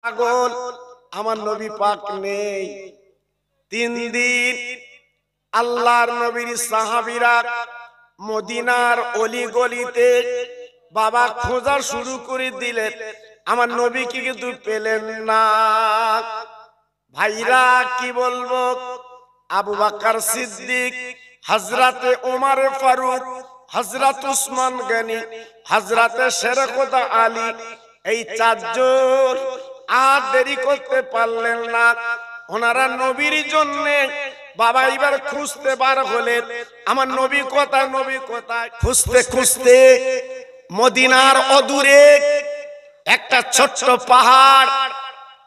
পাগল, আমার নবী পাক নেই। 3 দিন আল্লাহর নবীর সাহাবীরা মদিনার অলি গলিতে বাবা খোঁজা শুরু করে দিলেন, আমার নবীকে কিন্তু পেলেন না। ভাইরা কি বলবো, আবু বকর সিদ্দিক, হযরতে ওমর ফারুক, হযরত উসমান গনি, হযরতে শেরখুদা আলী, এই 4 জন আর দেরি করতে পারলেন না। ওনারা নবীর জন্য বাবা এবার খুঁজতে বার হলেন, আমার নবী কোথায়, নবী কোথায়। খুঁজতে খুঁজতে মদিনার অদূরে একটা ছোট্ট পাহাড়,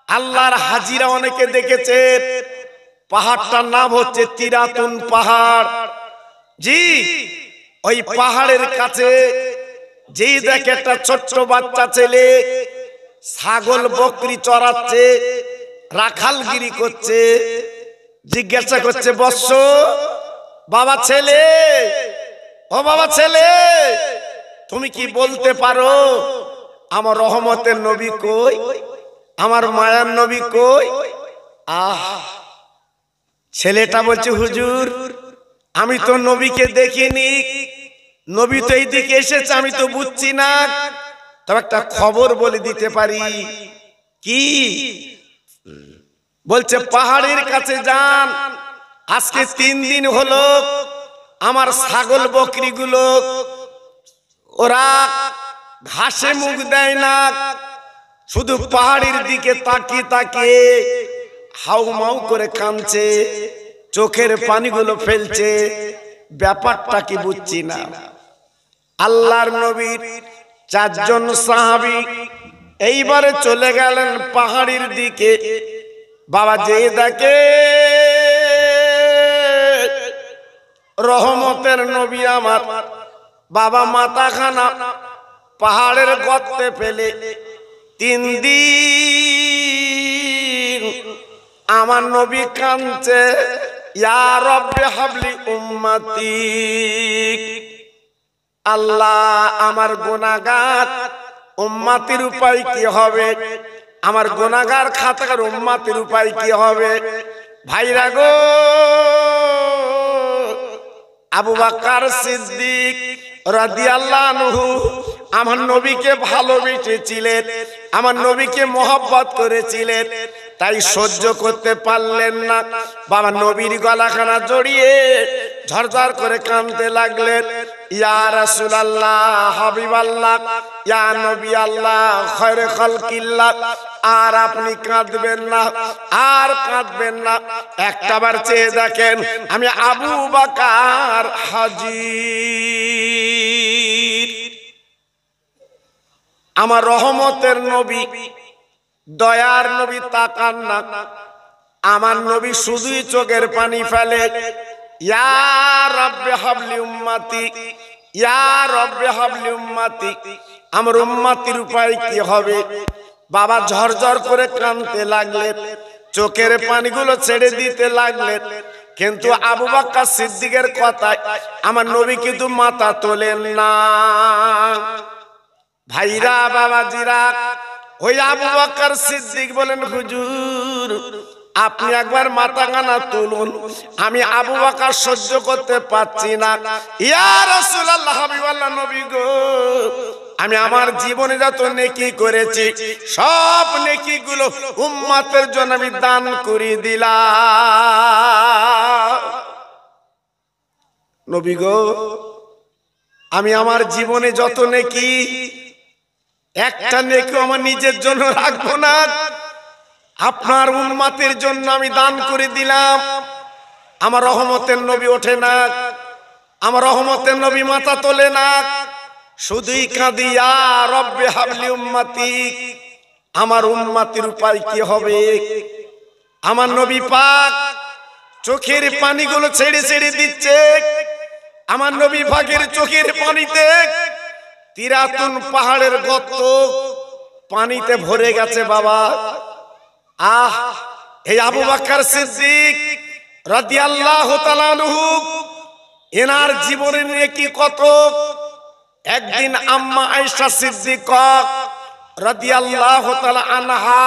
আল্লাহর হাজিরা অনেকে দেখেছে, পাহাড়টার নাম হচ্ছে তিরাতুন পাহাড়। জি, ওই পাহাড়ের কাছে যেই দেখে একটা ছোট্ট বাচ্চা ছেলে ছাগল বকরি চড়াচ্ছে, রাখালগিরি করছে, জিজ্ঞাসা করছে, বৎস বাবা ছেলে, ও বাবা ছেলে, তুমি কি বলতে পারো আমার রহমতের নবী কই, আমার মায়ার নবী কই? ছেলেটা বলছে, হুজুর আমি তো নবীকে দেখিনি, নবী তো এইদিকে এসেছে, আমি তো বুঝছি না, তবে একটা খবর বলে দিতে পারি। কি? বলছে পাহাড়ের কাছে যান, আজকে 3 দিন হলো আমার ছাগল বকরিগুলো ওরা ঘাসে মুখ দেয় না, শুধু পাহাড়ের দিকে তাকিয়ে তাকিয়ে হাউমাউ করে কাঁদছে, চোখের পানিগুলো ফেলছে, ব্যাপারটা কি বুঝছি না। আল্লাহর নবীর 4 জন সাহাবী এইবারে চলে গেলেন পাহাড়ের দিকে। বাবা যে দেখে রহমতের নবী আমার বাবা মাথাখানা পাহাড়ের গর্তে ফেলে 3 দিন আমার নবী কাঁদছে, ইয়া রব্বি হাবলি উম্মতি, আল্লাহ আমার গুনাহগার উম্মতির উপায় কি হবে, আমার গুনাহগার খাতাকার উম্মতির উপায় কি হবে। ভাইরা গো, আবু বকর সিদ্দিক রাদিয়াল্লাহু আনহু আমার নবীকে ভালোবেসেছিলেন, আমার নবীকে মহব্বত করেছিলেন, তাই সহ্য করতে পারলেন না। বাবা নবীর গলাখানা জড়িয়ে ঝরঝর করে কাঁদতে লাগলেন, ইয়া রাসূলুল্লাহ, হাবিবাল্লাহ, ইয়া নবী আল্লাহ, খায়রে খালকিল্লাহ, আর আপনি কাঁদবেন না, আর কাঁদবেন না। একটাবার চেয়ে দেখেন, আমি আবু বকর হাজির, আমার রহমতের নবী, দয়ার নবী তাকান না, আমার নবী শুধুই চোখের পানি ফেলে, ইয়া রব্বি হাবলি উম্মতি, ইয়া রব্বি হাবলি উম্মতি, আমার উম্মতির উপায় কি হবে। বাবা ঝরঝর করে কাঁদতে লাগলেন, চোখের পানিগুলো ছেড়ে দিতে লাগলেন, কিন্তু আবু বকর সিদ্দিকের কথায় আমার নবী কিন্তু মাথা তোলেন না। ভাইরা বাবাজিরা, ওই আবু বকর সিদ্দিক বলেন, হুজুর আপনি একবার মাথাখানা তুলুন, আমি আবু বকর সহ্য করতে পারছি না। ইয়া রাসূলুল্লাহ, হাবিবাল্লাহ নবী গো, আমি আমার জীবনে যত নেকি করেছি সব নেকিগুলো উম্মতের জন্য আমি দান করে দিলাম। নবী গো, আমি আমার জীবনে যত নেকি, একটা নেকি আমার নিজের জন্য রাখবো না, আপনার উম্মতের জন্য আমি দান করে দিলাম। আমার রহমতের নবী ওঠে না, আমার রহমতের নবী মাথা তোলে না, শুধুই কাঁদি, ইয়া রব্বি হাবলি উম্মতি, আমার উম্মতির উপায় কি হবে। আমার নবী পাক চোখের পানিগুলো ছেড়ে ছেড়ে দিচ্ছে, আমার নবী পাকের চোখের পানিতে তিরাতুন পাহাড়ের গর্ত পানিতে ভরে গেছে। বাবা এই আবু বকর সিদ্দিক রাদিয়াল্লাহু তাআলা আনহু, এনার জীবনে নিয়ে কি কত। একদিন আম্মা আয়েশা সিদ্দিকা রাদিয়াল্লাহু তাআলা আনহা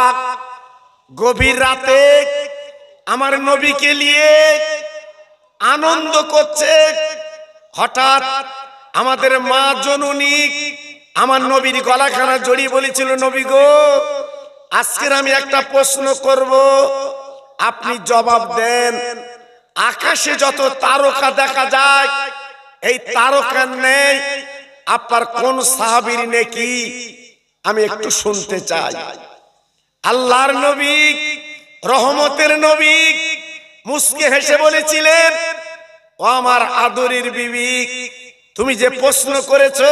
গভীর রাতে আমার নবীকে নিয়ে আনন্দ করছে। হঠাৎ আমাদের মা জননী আমার নবীর গলাখানা জড়িয়ে বলেছিল, নবী গো, আজকের আমি একটা প্রশ্ন করব, আপনি জবাব দেন। আকাশে যত তারকা দেখা যায়, এই তারকা নেই আপনার কোন সাহাবীর নেকি আমি একটু শুনতে চাই। আল্লাহর নবী, রহমতের নবী মুস্কে হেসে বলেছিলেন, ও আমার আদরের বিবি, তুমি যে প্রশ্ন করেছো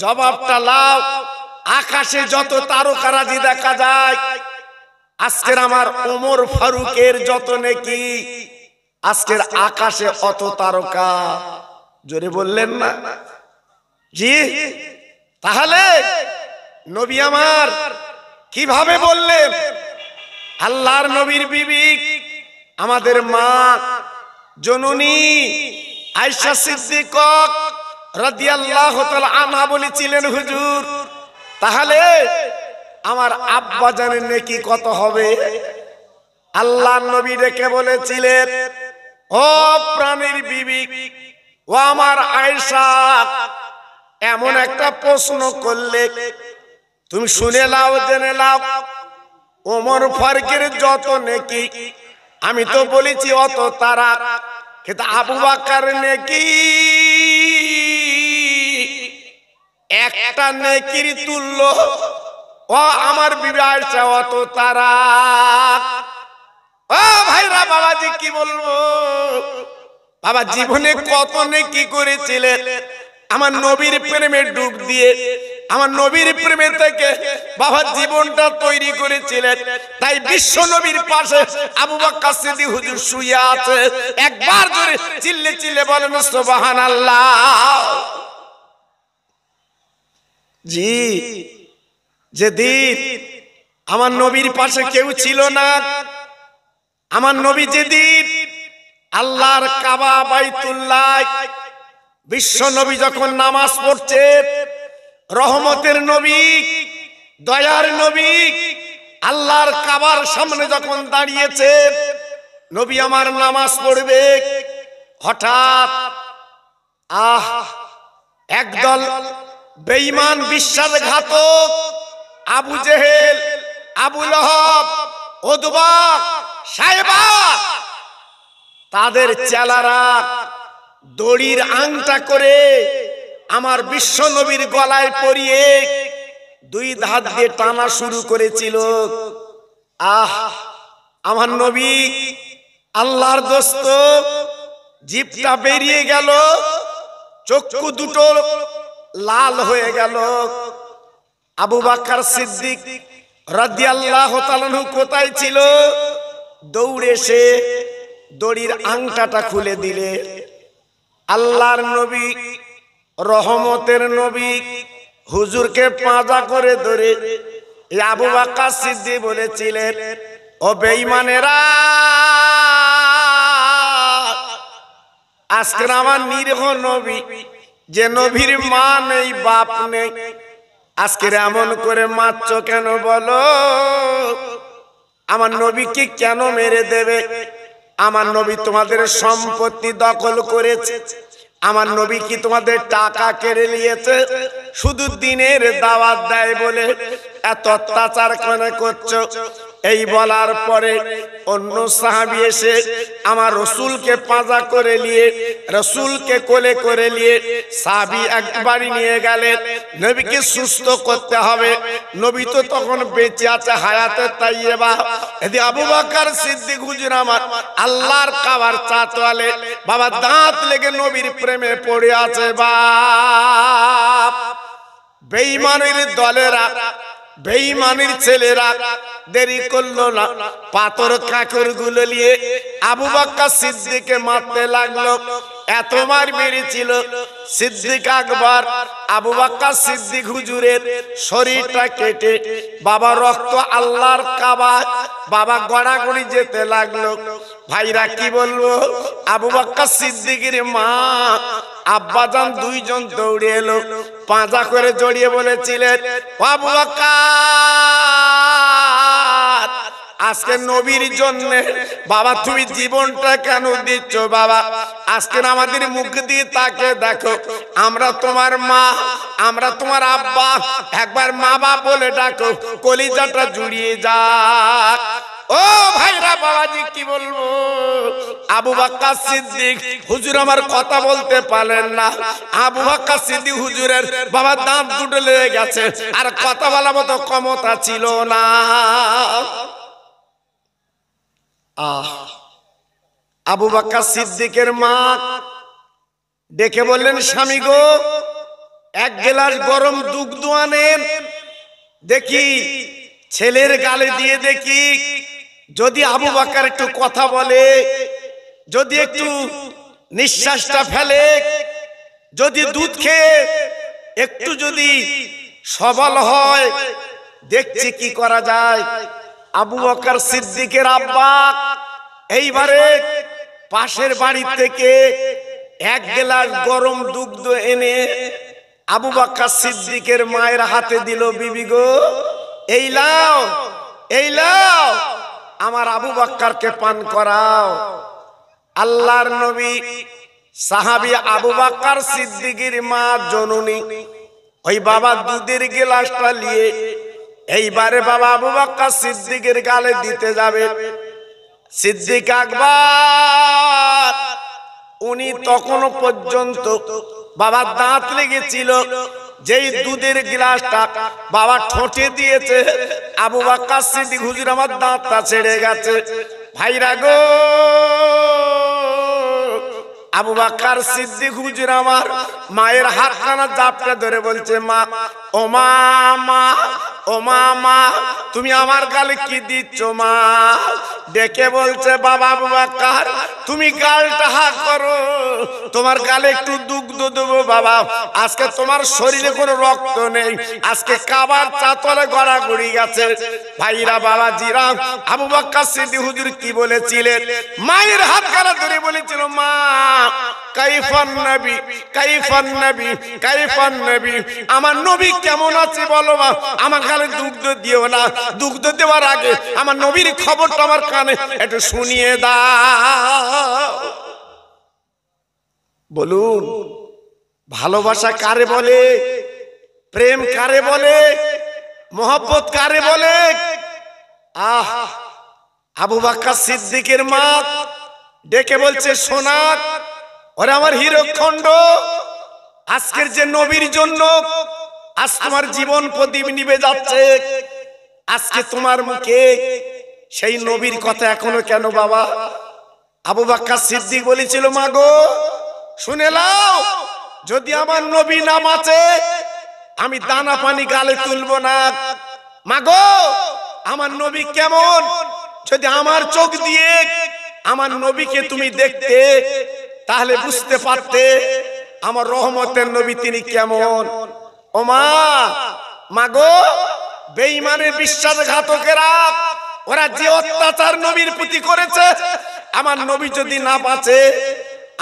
জবাবটা লাও। আকাশে যত তারকারাজি দেখা যায়, আজকের আমার ওমর ফারুকের যত নেকি, আজকের আকাশে অত তারকা। জোরে বললেন না? জি। তাহলে নবী আমার কিভাবে বললেন? আল্লাহর নবীর বিবি আমাদের মা জননী আয়েশা সিদ্দিকা রাদিয়াল্লাহু তাআলা আনহা বলেছিলেন, হুজুর তাহলে আমার আব্বা জানের নেকি কত হবে? আল্লাহর নবী ডেকে বলেছিলেন, ও প্রাণের বিবি, ও আমার আয়েশা, এমন একটা প্রশ্ন করলে তুমি শুনে নাও, জেনে নাও। ওমর ফারুকের যত নেকি আমি তো বলেছি অত তারা, কিন্তু আবু বকর নেকি একটা নেকির তুল্য। ও আমার বিবি আয়েশা অত তারা। ও ভাইরা, বাবাজি কি বলবো, বাবা জীবনে কত নেকি করেছিলেন, আমার নবীর প্রেমে ডুব দিয়ে আমার নবীর প্রেমে থেকে বাবা জীবনটা তৈরি করেছিলেন। তাই বিশ্ব নবীর পাশে আবু বকর সিদ্দিক হুজুর শুয়ে আছে। একবার জোরে চিল্লে চিল্লে বলেন সুবহানাল্লাহ। জি, যেদিন আমার নবীর পাশে কেউ ছিল না, আমার নবী যেদিন আল্লাহর কাবা বাইতুল্লাহ, বিশ্ব নবী যখন নামাজ পড়ছে, রহমতের নবী, দয়ার নবী আল্লাহর কাবার সামনে যখন দাঁড়িয়েছে, নবী আমার নামাজ পড়বে, হঠাৎ একদল বেঈমান বিশ্বাসঘাতক আবু জেহেল, আবু লহব, উতবা, সাইবা, তাদের চেলারা দড়ির আংটা করে আমার বিশ্ব নবীর গলায় পরিয়ে দুই হাত দিয়ে টানা শুরু করেছিল। আমার নবী আল্লাহর দোস্ত, জিভটা বেরিয়ে গেল, চক্ষু দুটো লাল হয়ে গেল। আবু বকর সিদ্দিক রাদিয়াল্লাহু তাআলা কোথায় ছিল? দৌড়ে এসে দড়ির আংটাটা খুলে দিলে। আল্লাহর নবী, রহমতের নবী হুজুরকে পাঁজা করে ধরে আবু বকর সিদ্দিক বলেছিলেন, ও বেঈমানেরা, আজকে আমার নিরীহ নবী, যে নবীর মা নেই বাপ নেই, আজকে এমন করে মারছ কেন বলো? আমার নবীকে কেন মেরে দেবে? আমার নবী তোমাদের সম্পত্তি দখল করেছে, আমার নবী কি তোমাদের টাকা কেড়ে নিয়েছে? শুধু দিনের দাওয়াত দেয় বলে এত অত্যাচার কেন করছো? এই বলার পরে অন্য সাহাবী এসে আমার রসুলকে পাঁজা করে নিয়ে, রসুলকে কোলে করে নিয়ে সাহাবী একবারই নিয়ে গেলেন। নবীকে সুস্থ করতে হবে, নবী তো তখন বেঁচে আছে, হায়াতে তাইয়্যিবা। এদি আবু বকর সিদ্দিক হুজুর আমার আল্লাহর কাবার চাতওয়ালে, বাবা দাঁত লেগে নবীর প্রেমে পড়ে আছে। বাপ, বেঈমানের দলেরা, বেঈমানের ছেলেরা দেরি করলো না, পাথর কাকর গুলো নিয়ে আবু বকর সিদ্দিককে মারতে লাগলো। এত মার মেরেছিল সিদ্দিক আকবর আবু বকর সিদ্দিক হুজুরের শরীরটা কেটে বাবা রক্ত আল্লাহর কাবা বাবা গড়াগড়ি যেতে লাগলো। ভাইরা কি বলবো, আবু বকর সিদ্দিকের মা আব্বাজান দুইজন দৌড়ে এলো, পাঁজা করে জড়িয়ে বলেছিলেন, আবু বকর আজকে নবীর জন্য বাবা তুমি জীবনটা কেন দিচ্ছ বাবা? আজকে আমাদের মুখ দিয়ে তাকে দেখো, আমরা তোমার মা, আমরা তোমার আব্বা, একবার মা বাবা বলে ডাকো, কলিজাটা জুড়িয়ে যাক। ও ভাইরা বাবাজি কি বলবো, আবু বকর সিদ্দিক হুজুর আমার কথা বলতে পারলেন না। আবু বকর সিদ্দিক হুজুরের বাবা দাঁত দুটো লেগে গেছে, আর কথা বলার মতো ক্ষমতা ছিল না। আবু বকর সিদ্দিকের মা ডেকে বললেন, স্বামী গো, এক গ্লাস গরম দুধ আনেন, দেখি ছেলের গালে দিয়ে দেখি, যদি আবু বকর একটু কথা বলে, যদি একটু নিঃশ্বাসটা ফেলে, যদি দুধ খেয়ে একটু যদি সবল হয়, দেখছি কি করা যায়। আবু বকর সিদ্দিকের আব্বা এইবারে পাশের বাড়ি থেকে এক গ্লাস গরম দুধ এনে আবু বকর সিদ্দিকের মায়ের হাতে দিল, বিবি গো এই লাও, এই লাও, আমার আবু বকরকে পান করাও। আল্লাহর নবী সাহাবী আবু বকর সিদ্দিকের মা জননী ওই বাবা দুধের গ্লাসটা নিয়ে এইবারে বাবা আবু বকর সিদ্দিকের গালে দিতে যাবে। সিদ্দিক আকবর উনি তখনও পর্যন্ত বাবার দাঁত লেগেছিল, যেই দুধের গ্লাসটা বাবা ঠোঁটে দিয়েছে, আবু বকর সিদ্দিক হুজুর আমার দাঁতটা ছেড়ে গেছে। ভাইরা গো, আবু বকর সিদ্দিক হুজুর আমার মায়ের হাতখানা জাপটা ধরে বলছে, মা, ও মা, মা, ও মা, মা, তুমি আমার গালে কি দিচ্ছ মা? ডেকে বলছে, বাবা আবু বকর তুমি গালটা হা করো, তোমার গালে একটু দুগ্ধ দেবো বাবা। আজকে তোমার শরীরে কোনো রক্ত নেই, আজকে কাবার চাতলে গড়াগড়ি গেছে। ভাইরা বাবাজিরা, আবু বকর সিদ্দিক হুজুর কি বলেছিলেন? মায়ের হাতখানা ধরে বলেছিল, মা কাইফান নবী, কাইফান নবী, কাইফান নবী, আমার নবী কেমন আছে বলো মা, আমার গালে দুগ্ধ দিও না, দুগ্ধ দেওয়ার আগে আমার নবীর খবরটা আমার কানে একটু শুনিয়ে দাও। বলুন, ভালোবাসা কারে বলে? প্রেম কারে বলে? মোহব্বত কারে বলে? আবু বকর সিদ্দিকের মা ডেকে বলছে, সোনা, ওরে আমার হীরকখণ্ড, আজকের যে নবীর জন্য আজ তোমার জীবন প্রদীপ নিভে যাচ্ছে, আজকে তোমার মুখে সেই নবীর কথা এখনো কেন বাবা? আবু বকর সিদ্দিক বলেছিল, মা গো শুনে নাও, যদি আমার নবী না বাঁচে আমি দানা পানি গালে তুলবো না। মা গো, আমার নবী কেমন, যদি আমার চোখ দিয়ে আমার নবীকে তুমি দেখতে, তাহলে বুঝতে পারতে আমার রহমতের নবী তিনি কেমন। ও মা, মা গো, বেঈমানের বিশ্বাসঘাতকেরা ওরা যে অত্যাচার নবীর প্রতি করেছে, আমার নবী যদি না বাঁচে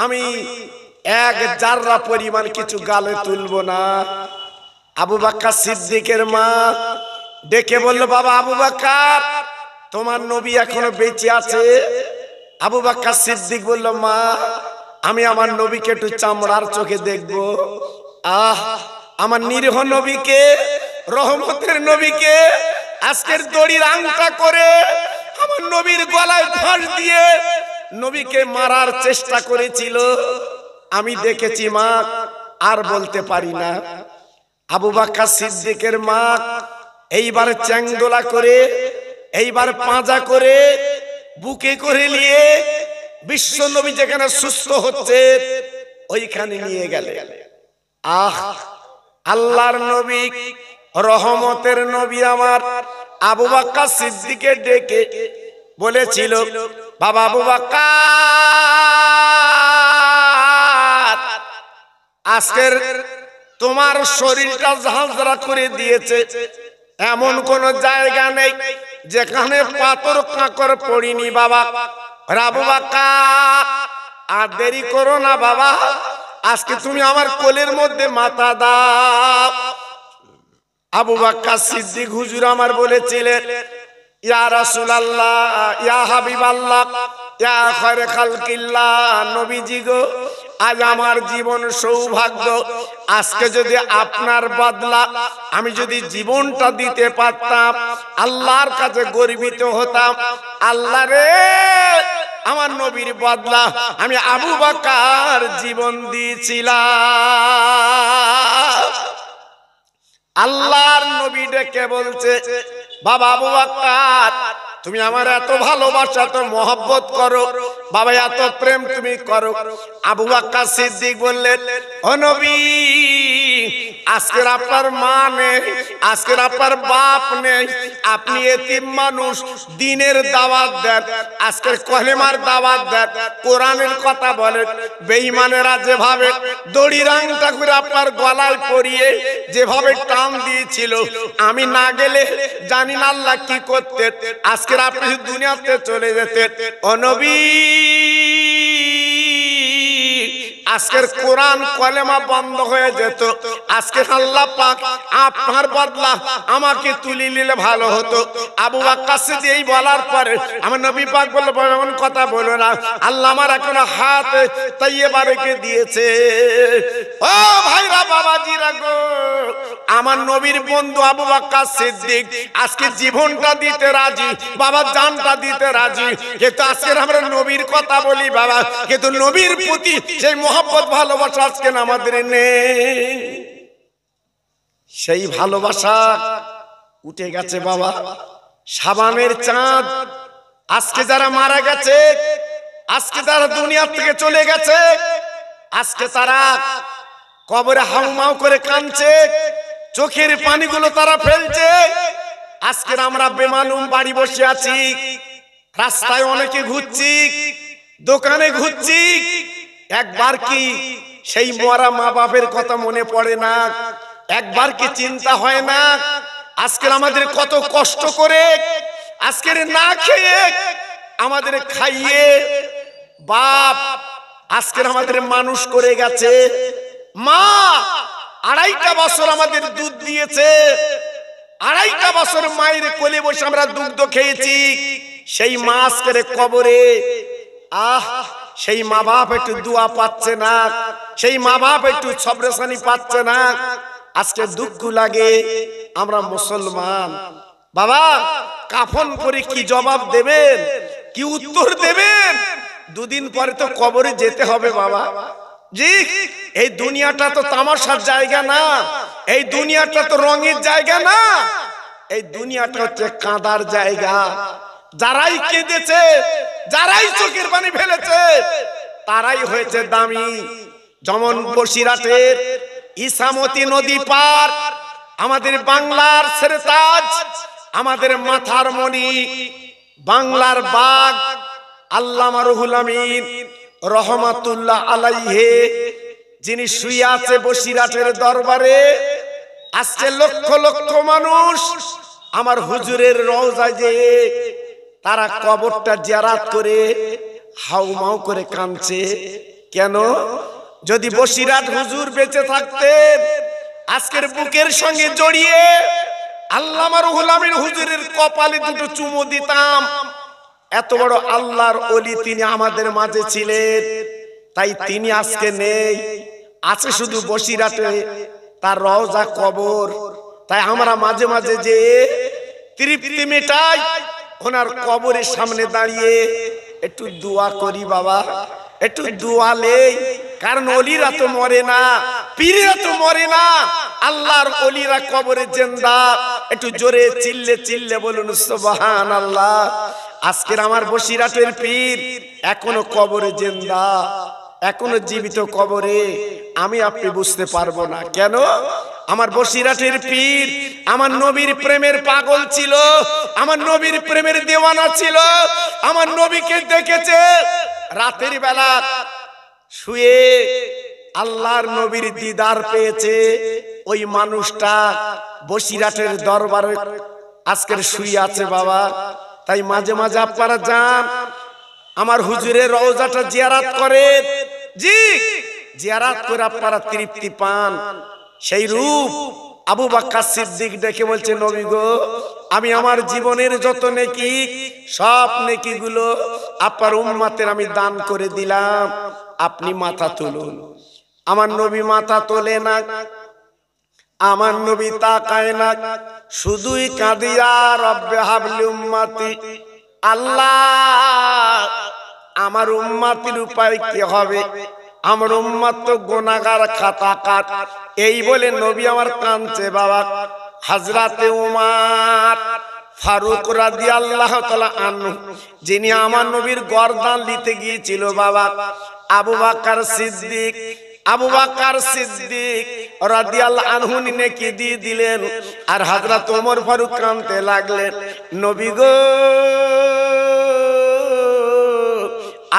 আমি এক জাররা পরিমাণ কিছু গালে তুলবো না। আবু বকর সিদ্দিকের মা ডেকে বলল, বাবা আবু বকর তোমার নবী এখনো বেঁচে আছে? আবু বকর সিদ্দিক বলল, মা আমি আমার নবীকে একটু চামড়ার চোখে দেখবো। আমার নিরীহ নবীকে, রহমতের নবীকে আজকের দড়ির আংটা করে আমার নবীর গলায় ফাঁস দিয়ে নবীকে মারার চেষ্টা করেছিল, আমি দেখেছি মা, আর বলতে পারি না। আবু বকর সিদ্দিকের মা এইবার চ্যাংদোলা করে, এইবার পাঁজা করে, বুকে করে নিয়ে বিশ্ব নবী যেখানে সুস্থ হচ্ছে ওইখানে নিয়ে গেলে। আল্লাহর নবী, রহমতের নবী আমার আবু বকর সিদ্দিককে ডেকে বলেছিল, বাবা আবু বকর আজকের তোমার শরীরটা ঝাঁঝরা করে দিয়েছে, এমন কোন জায়গা নেই যেখানে পাথর কাঁকড় পড়িনি বাবা। আবু বকর আর দেরি করো না বাবা, আজকে তুমি আমার কোলের মধ্যে মাথা দাও। আবু বকর সিদ্দিক হুজুর আমার বলেছিলেন, ইয়া রাসূলুল্লাহ, ইয়া হাবিবাল্লাহ, ইয়া খায়রে খালকিল্লাহ, নবীজি গো, আজ আমার জীবন সৌভাগ্য, আজকে যদি আপনার বদলা আমি যদি জীবনটা দিতে পারতাম, আল্লাহর কাছে গর্বিত হতাম। আল্লাহ রে, আমার নবীর বদলা আমি আবু বকর জীবন দিয়েছিলাম। আল্লাহর নবী ডেকে বলছে, বাবা আবু বকর, তুমি আমার এত ভালোবাসা, এত মহব্বত করো বাবা, এত প্রেম তুমি করো। আবু বকর সিদ্দিক বললেন, ও নবী, আজকের আপনার মা নেই, আজকের আপনার বাপ নেই, আপনি এতিম মানুষ, দ্বীনের দাওয়াত দেন, আজকের কলেমার দাওয়াত দেন, কোরআনের কথা বলেন। বেঈমানেরা যেভাবে দড়ি রাংটা করে আপনার গলায় পরিয়ে যেভাবে টান দিয়েছিল, আমি না গেলে জানি না আল্লাহ কি করতেন। আজকের আপনি দুনিয়াতে চলে যেতেন, ও নবী, আজকের কোরআন কলেমা বন্ধ হয়ে যেত। আজকে আল্লাহ পাক আপনার বদলা আমাকে তুলে নিলে ভালো হতো। আবু বকর সিদ্দিক এই বলার পরে আমার নবী পাক বলল, এমন কথা বলো না, আল্লাহ আমার এখন হাত তাইয়্যিবা রেখে দিয়েছে। ও ভাইরা, বাবাজিরা গো, আমার নবীর বন্ধু আবু বকর সিদ্দিক আজকে জীবনটা দিতে রাজি, বাবা জানটা দিতে রাজি। কিন্তু আজকের আমরা নবীর কথা বলি বাবা, কিন্তু নবীর প্রতি সেই মহব্বত ভালোবাসা আজকে আমাদের নেই। সেই ভালোবাসা উঠে গেছে বাবা। শাবানের চাঁদ, আজকে যারা মারা গেছে, আজকে যারা দুনিয়া থেকে চলে গেছে, আজকে তারা কবরে হাউমাউ করে কাঁদছে, চোখের পানিগুলো তারা ফেলছে। আজকের আমরা বেমালুম বাড়ি বসে আছি, রাস্তায় অনেকে ঘুরছি, দোকানে ঘুরছি, একবার কি সেই মরা মা বাপের কথা মনে পড়ে না? একবার কি চিন্তা হয় না আজকের আমাদের কত কষ্ট করে আজকের না খেয়ে আমাদের খাইয়ে বাপ আজকের আমাদের মানুষ করে গেছে। মা 2.5টা বছর আমাদের দুধ দিয়েছে, 2.5টা বছর মায়ের কোলে বসে আমরা দুগ্ধ খেয়েছি। সেই মা আজকের কবরে, সেই মা বাপ একটু দোয়া পাচ্ছে না, সেই মা বাপ একটু সবরেশানি পাচ্ছে না। আজকে দুঃখ লাগে। আমরা মুসলমান বাবা, কাফন পরে কি জবাব দেবেন, কি উত্তর দেবেন? দুদিন পরে তো কবরে যেতে হবে বাবা। জি, এই দুনিয়াটা তো তামাশার জায়গা না, এই দুনিয়াটা তো রঙের জায়গা না, এই দুনিয়াটা হচ্ছে কাঁদার জায়গা। যারাই কেঁদেছে, যারাই চোখের পানি ফেলেছে, তারাই হয়েছে দামি। যেমন বসিরহাটের ইসামতি নদী পার, আমাদের বাংলার সেরতাজ, আমাদের মাথার মণি, বাংলার বাগ আল্লামা রুহুল আমিন রহমাতুল্লাহ আলাইহে, যিনি শুয়ে আছে বসিরহাটের দরবারে। আজকে লক্ষ লক্ষ মানুষ আমার হুজুরের রওজায় যেয়ে তারা কবরটা জিয়ারত করে হাউমাউ করে কাঁদছে। কেন? যদি বসিরহাট হুজুর বেঁচে থাকতেন, আজকের বুকের সঙ্গে জড়িয়ে আল্লামা রুহুল আমিন হুজুরের কপালে দুটো চুমু দিতাম। এত বড় আল্লাহর ওলি তিনি আমাদের মাঝে ছিলেন, তাই তিনি আজকে নেই, আছে শুধু বসিরহাটে তার রওজা কবর। তাই আমরা মাঝে মাঝে যে তৃপ্তি মেটাই, ওনার কবরের সামনে দাঁড়িয়ে একটু দোয়া করি বাবা, একটু দোয়া নেই। কারণ ওলিরা তো মরে না, পীররা তো মরে না, আল্লাহর ওলিরা কবরে জিন্দা। একটু জোরে চিল্লে চিল্লে বলুন সুবহানাল্লাহ। আজকের আমার বসিরহাটের পীর এখনো কবরে জিন্দা, এখনো জীবিত কবরে। আমি আপনি বুঝতে পারবো না কেন? আমার বসিরহাটের পীর আমার নবীর প্রেমের পাগল ছিল, আমার নবীর প্রেমের দেওয়ানা ছিল। আমার নবীকে দেখেছে রাতের বেলা শুয়ে, আল্লাহর নবীর দিদার পেয়েছে। ওই মানুষটা বসিরহাটের দরবারে আজকের শুয়ে আছে বাবা। তাই মাঝে মাঝে আপনারা যান, আমার হুজুরের রওজাটা জিয়ারত করেন। জি, জিয়ারত করে আপনারা তৃপ্তি পান। সেই রূপ আবু বকর সিদ্দিক ডেকে বলছে, নবী গো, আমি আমার জীবনের যত নেকি সব নেকিগুলো আপনার উম্মতের আমি দান করে দিলাম, আপনি মাথা তুলুন। আমার নবী মাথা তোলে না, আমার নবী তাকায় না, শুধুই কাঁদিয়া রব্বে হাবলি উম্মতি, আল্লাহ আমার উম্মতির উপায় কি হবে, আমার উম্মত তো গুনাহগার খাতাকার। এই বলে নবী আমার কাঁদছে বাবা। হযরতে উমর ফারুক রাদিয়াল্লাহু তাআলা আনহু, যিনি আমার নবীর গর্দান নিতে গিয়েছিল বাবা, আবু বকর সিদ্দিক, আবু বকর সিদ্দিক রাদিয়াল্লাহু আনহু নেকি দিয়ে দিলেন। আর হযরত ওমর ফারুক কাঁদতে লাগলেন, নবী গো,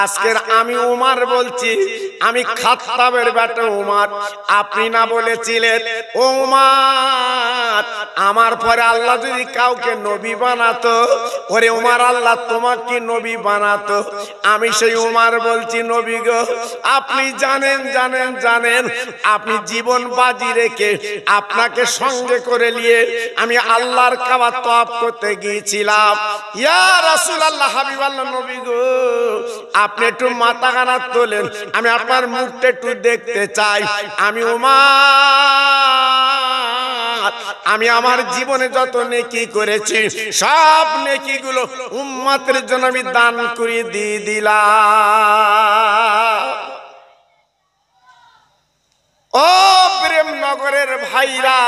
আজকের আমি উমর বলছি, আমি খাত্তাবের বেটা উমর, আপনি না বলেছিলেন ও উমর, আমার পরে আল্লাহ যদি কাউকে নবী বানাতো, ওরে উমর আল্লাহ তোমাকে নবী বানাতো। আমি সেই উমর বলছি, নবী গো, আপনি জানেন জানেন জানেন, আপনি জীবন বাজি রেখে আপনাকে সঙ্গে করে নিয়ে আমি আল্লাহর কাবা তওয়াফ করতে গিয়েছিলাম। ইয়া রাসূলুল্লাহ, হাবিবাল্লাহ, নবী গো, আপনি একটু মাথা খানা তোলেন, আমি আপনার মুখটা একটু দেখতে চাই। আমি উমর, আমি আমার জীবনে যত নেকি করেছি সব নেকিগুলো উম্মতের জন্য আমি দান করে দিয়ে দিলাম। ও প্রেমনগরের ভাইরা,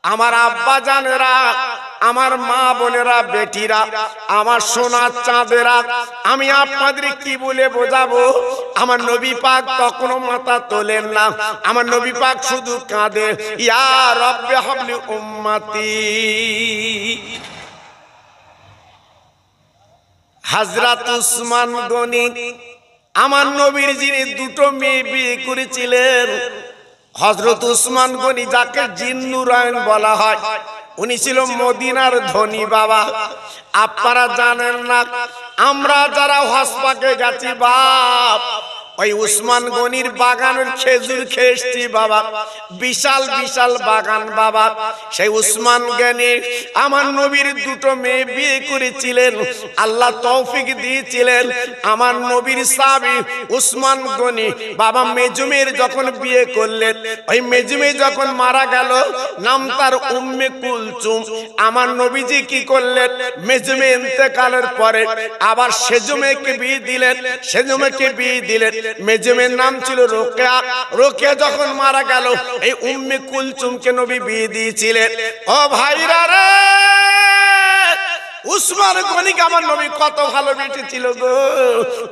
আমার আব্বা জানেরা, আমার মা বোনেরা, বেটিরা, আমার সোনার চাঁদেরা, আমি আপনাদের কি বলে বোঝাবো? আমার নবী পাক কখনো মাথা তোলেন না, আমার নবী পাক শুধু কাঁদে, ইয়া রব্বে হাবলি উম্মতি। হযরত উসমান গনি, আমার নবীর যিনি দুটো মেয়ে বিয়ে করেছিলেন, হযরত উসমান গনি, যাকে জিন্নুরায়ন বলা হয়, উনি ছিল মদিনার ধনী বাবা। আপনারা জানেন না, আমরা যারা হজ পাকে গেছি বাপ, ওই উসমান গনির বাগানের খেজুর খেয়েছি বাবা, বিশাল বিশাল বাগান বাবা। সেই উসমান গনি আমার নবীর দুটো মেয়ে বিয়ে করেছিলেন, আল্লাহ তৌফিক দিয়েছিলেন। আমার নবীর সাহাবী উসমান গনি বাবা মেজুমের যখন বিয়ে করলেন, ওই মেজুমে যখন মারা গেল, নাম তার উম্মে কুলসুম। আমার নবীজি কি করলেন? মেজুমে ইন্তেকালের পরে আবার সেজুমেকে বিয়ে দিলেন, সেজুমেকে বিয়ে দিলেন। মেজুমের নাম ছিল রোকেয়া। রোকেয়া যখন মারা গেল, এই উম্মে কুলসুমকে নবী বিয়ে দিয়েছিলেন। ও ভাইরা রে, উসমান গনিকে আমার নবী কত ভালোবেসেছিল গো,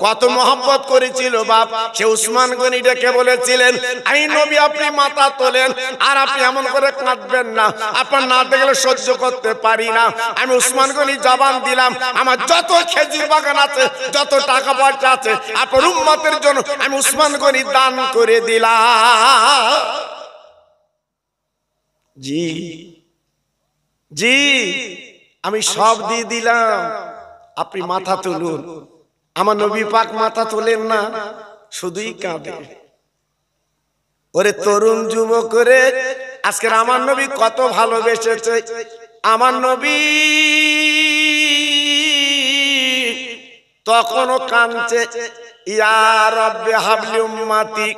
কত মহব্বত করেছিল বাপ। সে উসমান গনি ডেকে বলেছিলেন, আই নবী, আপনি মাথা তোলেন, আর আপনি এমন করে কাঁদবেন না, আপনার না দেখলে সহ্য করতে পারি না। আমি উসমান গনি জবান দিলাম, আমার যত খেজুর বাগান আছে, যত টাকা পয়সা আছে, আপনার উম্মতের জন্য আমি উসমান গনি দান করে দিলাম। জি জি, আমি সব দিয়ে দিলাম, আপনি মাথা তুলুন। আমার নবী পাক মাথা তোলেন না, শুধুই কাঁদে। ওরে তরুণ যুবক রে, আজকের আমার নবী কত ভালোবেসেছে। আমার নবী তখনও কাঁদছে, ইয়া রব্বে হাবলি উম্মতি,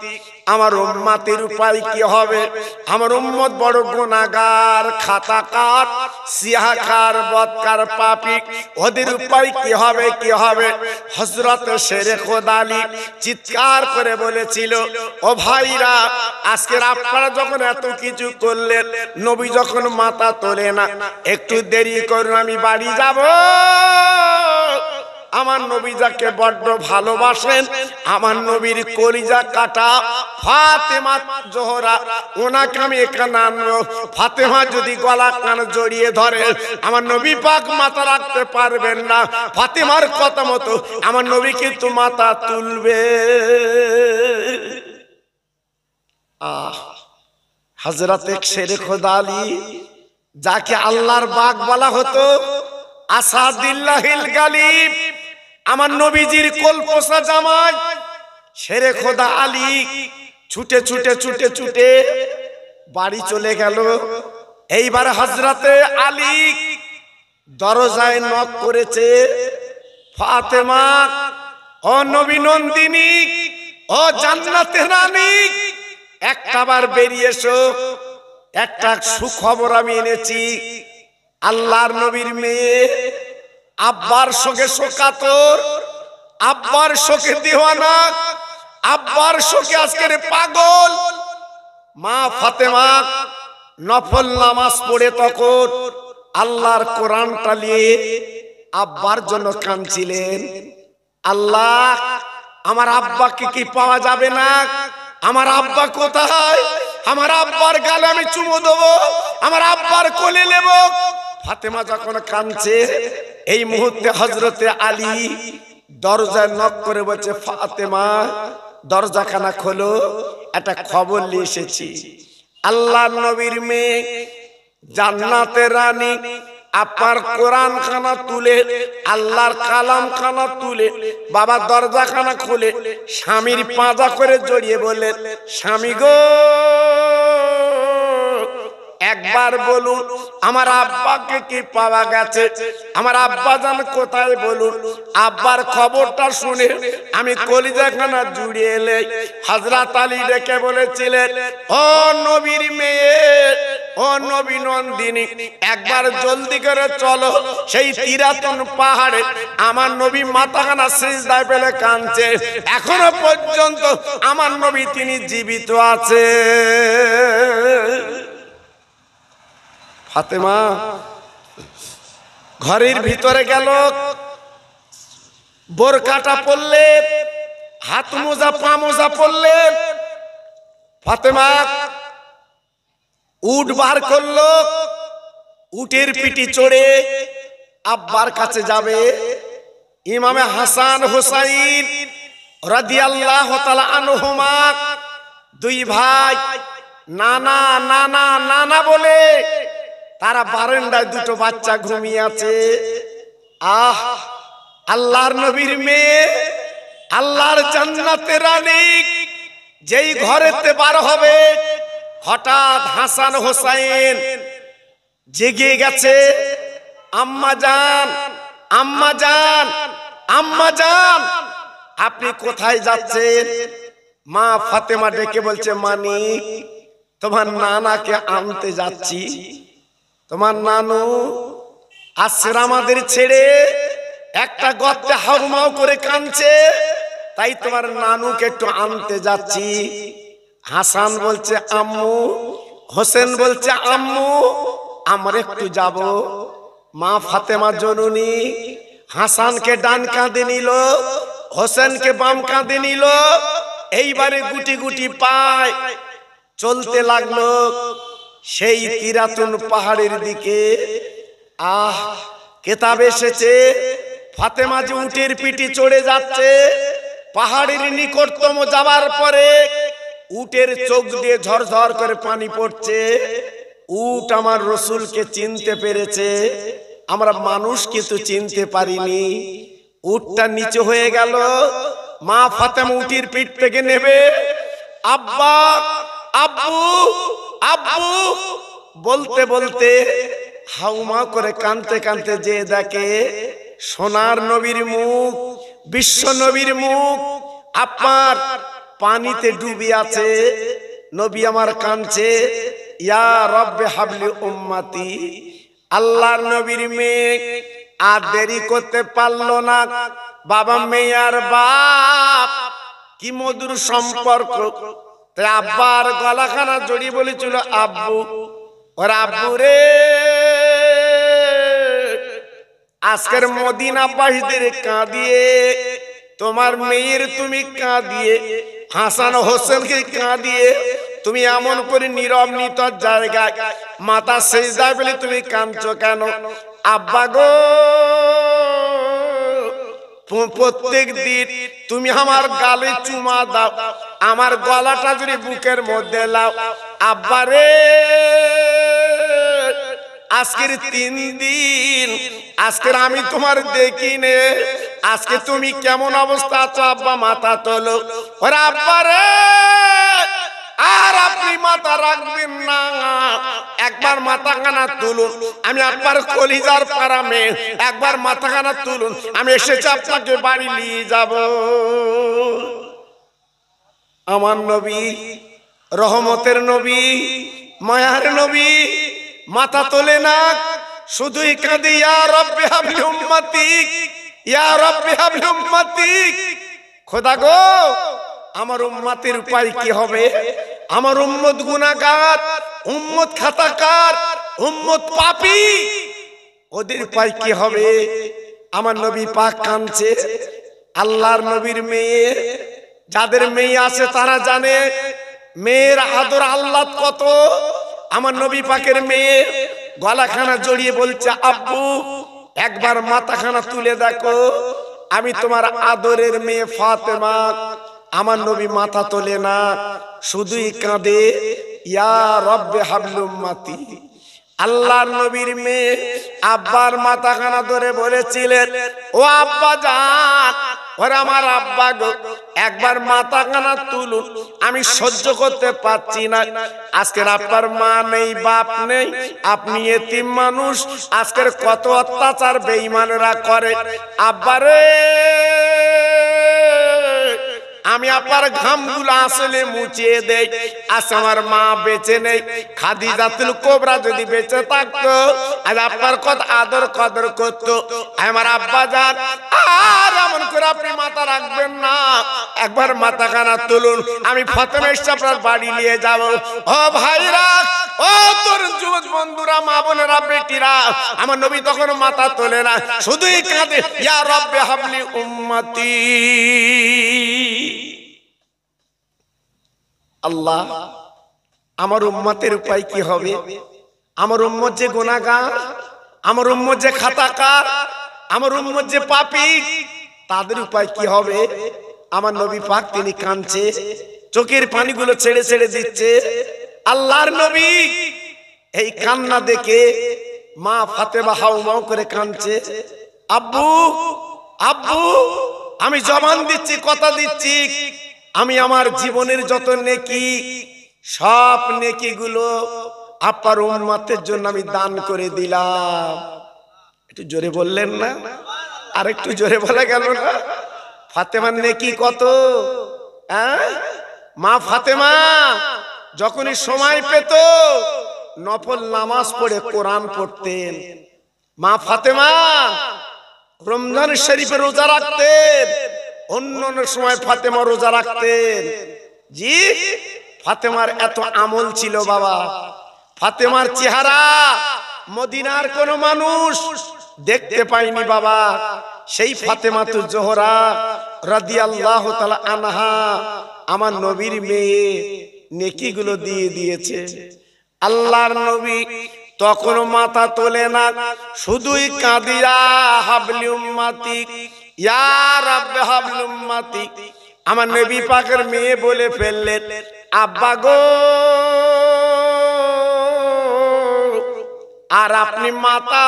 আমার উম্মতের উপায় কি হবে? আমার উম্মত বড় গুনাহগার, খাতাকার, সিয়াহকার, বদকার, পাপী, ওদের উপায় কি হবে? কি হবে? হযরত শেরে খোদা আলী চিৎকার করে বলেছিল, ও ভাইরা, আজকের আপনারা যখন এত কিছু করলেন, নবী যখন মাথা তোলে না, একটু দেরি করুন, আমি বাড়ি যাব। আমার নবী যাকে বড্ড ভালোবাসেন, আমার নবীর কলিজা কাটা ফাতেমা জোহরা, ওনাকে আমি এখানে আনবো। ফাতেমা যদি গলা কান জড়িয়ে ধরে, আমার নবী পাক মাথা রাখতে পারবেন না। ফাতেমার কথা মতো আমার নবী কিন্তু মাথা তুলবে। হযরত শেরে খোদা আলী, যাকে আল্লাহর বাগ বলা হতো, আসাদুল্লাহিল গালিব, আমার নবীজির কলপোষা জামাই শেরে খোদা আলী ছুটে ছুটে ছুটে ছুটে বাড়ি চলে গেল। এইবার হযরতে আলী দরজায় নক করেছে, ফাতেমা ও নবী নন্দিনী ও জান্নাতের রানী, একটাবার বেরিয়ে এসো, একটা সুখবর আমি এনেছি। আল্লাহর নবীর মেয়ে আব্বার শোকে শোকাতর, আব্বার শোকে দিওয়ানা, আব্বার শোকে আজকের পাগল। মা ফাতেমা নফল নামাজ পড়ে তখন আল্লাহর কোরআনটা নিয়ে আব্বার জন্য কাঁদছিলেন। আল্লাহ, আমার আব্বাকে কি পাওয়া যাবে না? আমার আব্বা কোথায়? আমার আব্বার গালে আমি চুমু দেবো, আমার আব্বার কোলে নেব। ফাতেমা যখন কাঁদছে, এই মুহূর্তে হযরতে আলী দরজায় নক করে বলছে, ফাতেমা দরজাখানা খোলো, একটা খবর নিয়ে এসেছি। আল্লাহর নবীর মেয়ে জান্নাতের রানী আপনার কোরআন খানা তুলে, আল্লাহর কালাম খানা তুলে বাবা দরজাখানা খুলে স্বামীর পাঁজা করে জড়িয়ে বললেন, স্বামী গো, একবার বলুন আমার আব্বাকে কি পাওয়া গেছে? আমার আব্বা জান কোথায় বলুন? আব্বার খবরটা শুনে আমি কলিজাখানা জুড়িয়ে এলে। হযরত আলী ডেকে বলেছিলেন, ও নবীর মেয়ে, ও নবী নন্দিনী, একবার জলদি করে চলো, সেই তিরাতুন পাহাড়ে আমার নবী মাথাখানা সিজদায় ফেলে কাঁদছে। এখনো পর্যন্ত আমার নবী তিনি জীবিত আছে। ফাতেমা ঘরের ভিতরে গেল, বোরকাটা পরলেন, হাত মোজা পা মোজা পরলেন। ফাতেমা উট বার করলো, উটের পিঠে চড়ে আব্বার কাছে যাবে। ইমামে হাসান হোসাইন রাদিয়াল্লাহু তাআলা আনহুমা দুই ভাই নানা নানা নানা বলে তারা বারান্দায় দুটো বাচ্চা ঘুমিয়ে আছে। আহ, আল্লাহর নবীর মেয়ে, আল্লাহর জান্নাতের রানী যেই ঘরেতে বার হবে, হঠাৎ হাসান হোসাইন জেগে গেছে। আম্মা জান, আম্মা জান, আম্মা জান, আপনি কোথায় যাচ্ছেন? মা ফাতেমা ডেকে বলছে, মানিক, তোমার নানাকে আনতে যাচ্ছি। তোমার নানু আসছে আমাদের ছেড়ে, একটা গর্তে হাউমাউ করে কাঁদছে, তাই তোমার নানুকে একটু আনতে যাচ্ছি। হাসান বলছে আম্মু, হোসেন বলছে আম্মু, আমরা একটু যাব। মা ফাতেমা জননী হাসানকে ডান কাঁধে নিল, হোসেনকে বাম কাঁধে নিল। এইবারে গুটি গুটি পায় চলতে লাগলো সেই তিরাতুন পাহাড়ের দিকে। আহ, কেতাবে এসেছে ফাতেমা যে উটের পিঠে চড়ে যাচ্ছে, পাহাড়ের নিকটতম যাবার পরে উটের চোখ দিয়ে ঝরঝর করে পানি পড়ছে। উট আমার রসুলকে চিনতে পেরেছে, আমরা মানুষ কিন্তু চিনতে পারিনি। উটটা নিচে হয়ে গেল। মা ফাতেমা উটের পিঠ থেকে নেবে, আব্বা, আব্বু, আব্বু বলতে বলতে হাউমা করে কাঁদতে কাঁদতে যে দেখে সোনার নবীর মুখ, বিশ্ব নবীর মুখ আপনার পানিতে ডুবে আছে। নবী আমার কাঁদছে, ইয়া রব্বে হাবলি উম্মতি। আল্লাহর নবীর মেয়ে আর দেরি করতে পারলো না। বাবা মেয়ার বাপ, কি মধুর সম্পর্ক। তাই আব্বার গলাখানা জড়িয়ে বলেছিল, আব্বু, ওর আব্বু রে, আজকের মদিনাবাসীদের কাঁদিয়ে, তোমার মেয়ের তুমি কাঁদিয়ে, হাসান হোসেনকে কাঁদিয়ে তুমি এমন করে নীরব নিতর জায়গায় মাথা সেজদায় বলে তুমি কাঁদছো কেন? আব্বা গো, প্রত্যেক দিন তুমি আমার গালে চুমা দাও, আমার গলাটা যদি বুকের মধ্যে লাও। আব্বা রে, আজকের 3 দিন, আজকের আমি তোমার দেখিনি, আজকে তুমি কেমন অবস্থা আছো? আব্বা মাথা তোলো। ওরে আব্বা রে, আর আপনি মাথা রাখবেন না, একবার মাথাখানা তুলুন, আমি আপনার কলিজার পাড়া মেয়ে, একবার মাথাখানা তুলুন, আমি এসেছি আপনাকে বাড়ি নিয়ে যাব। আমার নবী, রহমতের নবী, মায়ার নবী মাথা তোলে না, শুধুই কাঁদে, ইয়া রব্বি হাবলি উম্মতি, ইয়া রব্বি হাবলি উম্মতি। খোদা গো, আমার উম্মতের উপায় কি হবে? আমার উম্মত গুনাহগার, উম্মত খাতাকার, উম্মত পাপী, ওদের উপায় কি হবে? আমার নবী পাক কাঁদছে। আল্লাহর নবীর মেয়ে, যাদের মেয়ে আছে তারা জানে মেয়ের আদর আল্লাহ কত। আমার নবী পাকের মেয়ে গলাখানা জড়িয়ে বলছে, আব্বু একবার মাথাখানা তুলে দেখো, আমি তোমার আদরের মেয়ে ফাতেমা। আমার নবী মাথা তোলে না, শুধুই কাঁদে, ইয়া রব্বে হাবলি উম্মতি। আল্লাহর নবীর মেয়ে আব্বার মাথাখানা ধরে বলেছিলেন, ও আব্বা জান, ওরে আমার আব্বা গো, একবার মাথাখানা তুলুন, আমি সহ্য করতে পারছি না। আজকের আপনার মা নেই, বাপ নেই, আপনি এতিম মানুষ, আজকের কত অত্যাচার বেঈমানরা করে। আব্বারে, আমি আপনার ঘামগুলো আসলে মুছিয়ে দেই। আজ আমার মা বেঁচে নেই, খাদিজাতুল কোবরা যদি বেঁচে থাকতো, আজ আপনার কত আদর কদর করতো। আমার আব্বা জান, আর এমন করে আপনি মাথা রাখবেন না, একবার মাথাখানা তুলুন, আমি ফাতেমা এসে আপনার বাড়ি নিয়ে যাব। ও ভাইরা, ও তোর যুবক বন্ধুরা, মা বোনেরা, বেটিরা, আমার নবী তখন মাথা তোলে না, শুধুই কাঁদে, ইয়া রব্বে হাবলি উম্মতি। আল্লাহ, আমার উম্মতের উপায় কি হবে? আমার উম্মত যে গুনাহগার, আমার উম্মত যে খাতাকার, আমার উম্মত যে পাপী, তাদের উপায় কি হবে? আমার নবী পাক তিনি কাঁদছে, চোখের পানিগুলো ছেড়ে ছেড়ে দিচ্ছে। আল্লাহর নবী এই কান্না দেখে মা ফাতেমা হাউমাউ করে কাঁদছে, আব্বু আব্বু, আমি জবান দিচ্ছি, কথা দিচ্ছি, আমি আমার জীবনের যত নেকি, সব নেকিগুলো আপনার উম্মতের জন্য আমি দান করে দিলাম। একটু জোরে বললেন না? আর একটু জোরে বলা গেল না? ফাতেমার নেকি কত? মা ফাতেমা যখনই সময় পেত নফল নামাজ পড়ে কোরআন পড়তেন। মা ফাতেমা রমজান শরীফে রোজা রাখতেন, অন্য সময় ফাতেমা রোজা রাখতেন। জি, ফাতেমার এত আমল ছিল বাবা। ফাতেমার চেহারা মদিনার কোন মানুষ দেখতে পায়নি বাবা। সেই ফাতেমাতুজ জোহরা রাদিয়াল্লাহু তাআলা আনহা আমার নবীর মেয়ে নেকিগুলো দিয়ে দিয়েছে। আল্লাহর নবী তখন মাথা তোলে না, শুধুই কাঁদিয়া হাবলি উম্মতি, ইয়া রাব্বি হাবলি উম্মতি। আমার নবী পাকের মেয়ে বলে ফেললেন, আব্বা গো, আর আপনি মাথা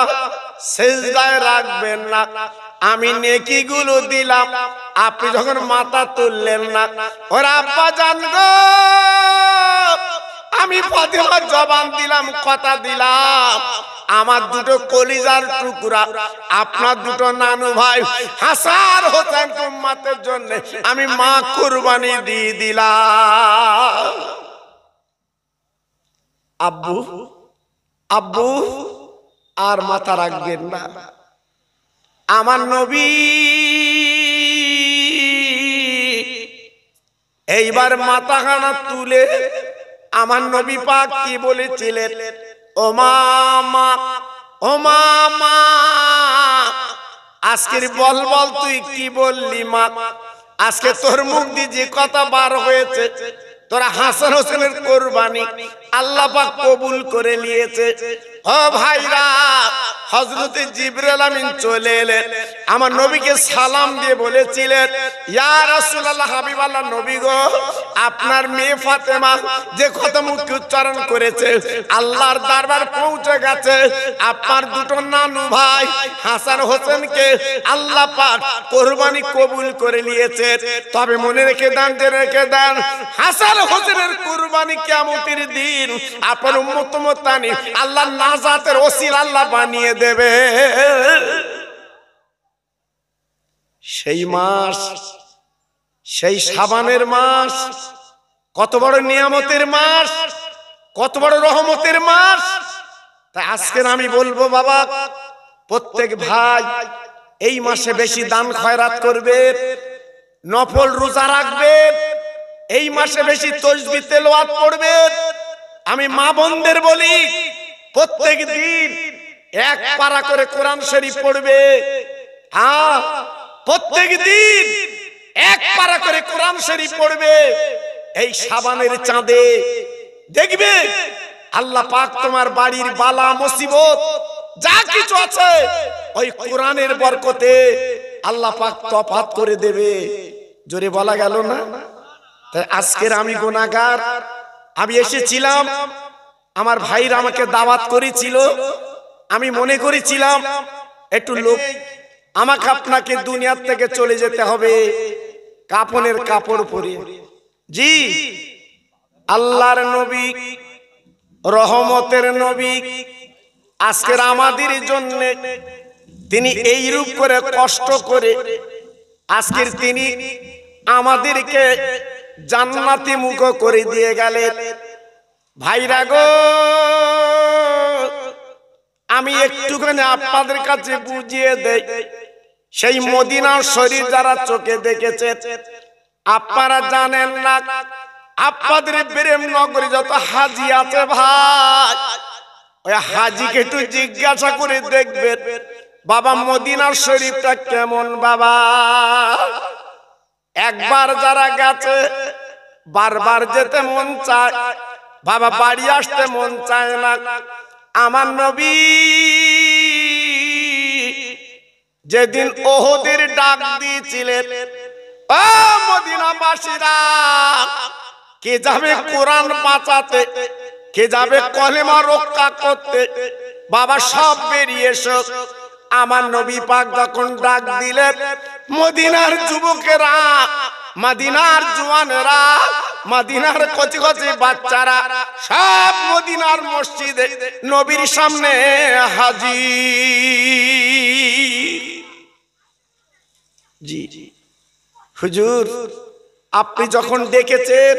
সিজদায় রাখবেন না, আমি নেকিগুলো দিলাম, আপনি যখন মাথা তুললেন না। ওর আব্বা জান গো, আমি ফাতেমার জবান দিলাম, কথা দিলাম, আমার দুটো কলিজার টুকরা, আপনার দুটো নানু ভাই হাসান হোসেন উম্মতের জন্য আমি মা কুরবানি দিয়ে দিলাম। আব্বু আব্বু, আর মাথা রাখবেন না। আমার নবী এইবার মাথাখানা তুলে আমার নবী পাক কি বলেছিলেন, ও মামা, ও মামা, আজকের বল বল তুই কি বললি মা? আজকে তোর মুখ দিয়ে যে কথা বার হয়েছে, তোরা হাসান হোসেনের কুরবানি আল্লাহ পাক কবুল করে নিয়েছে। ও ভাইরা, হযরতে জিবরাইল আমিন চলে এলেন, আমার নবীকে সালাম দিয়ে বলেছিলেন, ইয়া রাসূলুল্লাহ, হাবিবাল্লাহ নবী গো, আপনার মেয়ে ফাতেমা যে কথা মুখে উচ্চারণ করেছে আল্লাহর দরবার পৌঁছে গেছে। আপনার দুটো নানু ভাই হাসান হোসেনকে আল্লাহ পাক কুরবানি কবুল করে নিয়েছে। তবে মনে রেখে দেন, যে রেখে দেন, হাসান হোসেনের কুরবানি কিয়ামতের দিন আপনার উম্মত মুত্তানি আল্লাহ নাজাতের ওসিলা আল্লাহ বানিয়ে দেবে। সেই মাস, সেই শাবানের মাস, কত বড় নিয়ামতের মাস, কত বড় রহমতের মাস। তাই আজকে আমি বলবো বাবা, প্রত্যেক ভাই এই মাসে বেশি দান খয়রাত করবেন, নফল রোজা রাখবেন, এই মাসে বেশি তাসবিহ তেলাওয়াত করবেন। আমি মা বোনদের বলি, প্রত্যেক দিন এক পারা করে কোরআন শরীফ পড়বে। হ্যাঁ, প্রত্যেক দিন এক পারা করে কোরআন শরীফ পড়বে। এই শাবানের চাঁদে দেখবে আল্লাহ পাক তোমার বাড়ির বালা মুসিবত যা কিছু আছে ওই কোরআনের বরকতে আল্লাহ পাক তফাত করে দেবে। জোরে বলা গেল না? তাই আজকের আমি গুনাহগার, আমি এসেছিলাম, আমার ভাইরা আমাকে দাওয়াত করেছিল, আমি মনে করেছিলাম একটু লোক আমাকে আপনাকে দুনিয়া থেকে চলে যেতে হবে কাফনের কাপড় পরে। জি, আল্লাহর নবী, রহমতের নবী, আজকের আমাদের জন্য তিনি এই রূপ করে কষ্ট করে আজকের তিনি আমাদেরকে জান্নাতি মুখ করে দিয়ে গেলেন। ভাইরা গো, আমি একটুখানি আপনাদের কাছে বুঝিয়ে দেই, সেই মদিনার শরীফ যারা চোখে দেখেছে আপনারা জানেন না, আপনাদের প্রেম নগরী যত হাজি আছে ভাই, ওই হাজিকে একটু জিজ্ঞাসা করে দেখবেন, বাবা মদিনার শরীফটা কেমন বাবা। একবার যারা গেছে বারবার যেতে মন চায়, বাবা বাড়ি আসতে মন চায় না। আমার নবী যেদিন ওহদের ডাক দিয়েছিলেন, ও মদিনাবাসীরা, কে যাবে কোরআন বাঁচাতে, কে যাবে কলেমা রক্ষা করতে, বাবা সব বেরিয়ে এসো। আমার নবী পাক যখন ডাক দিলেন, মদিনার যুবকেরা, মদিনার জওয়ানেরা, মদিনার কচি কচি বাচ্চারা সব মদিনার মসজিদে নবীর সামনে হাজির। জি হুজুর, আপনি যখন ডেকেছেন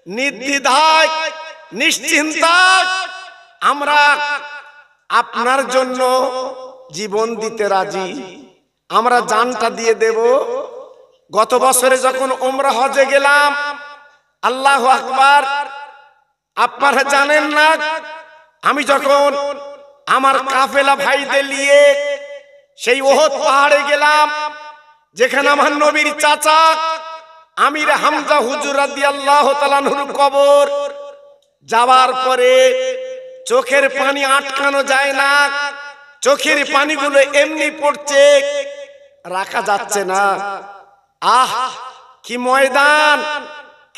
নির্দ্বিধায় নিশ্চিন্তায় আমরা আপনার জন্য জীবন দিতে রাজি, আমরা জানটা দিয়ে দেব। গত বছরে যখন উমরা হজে গেলাম, আল্লাহু আকবার, আপনারা জানেন না, আমি যখন আমার কাফেলা ভাইদের নিয়ে সেই ওহদ পাহাড়ে গেলাম, যেখানে আমার নবীর চাচা আমির হামজা হুজুর রাদিয়াল্লাহু তাআলা আনহুর কবর, যাওয়ার পরে চোখের পানি আটকানো যায় না, চোখের পানিগুলো এমনি পড়ছে, রাখা যাচ্ছে না। আহ, কি ময়দান,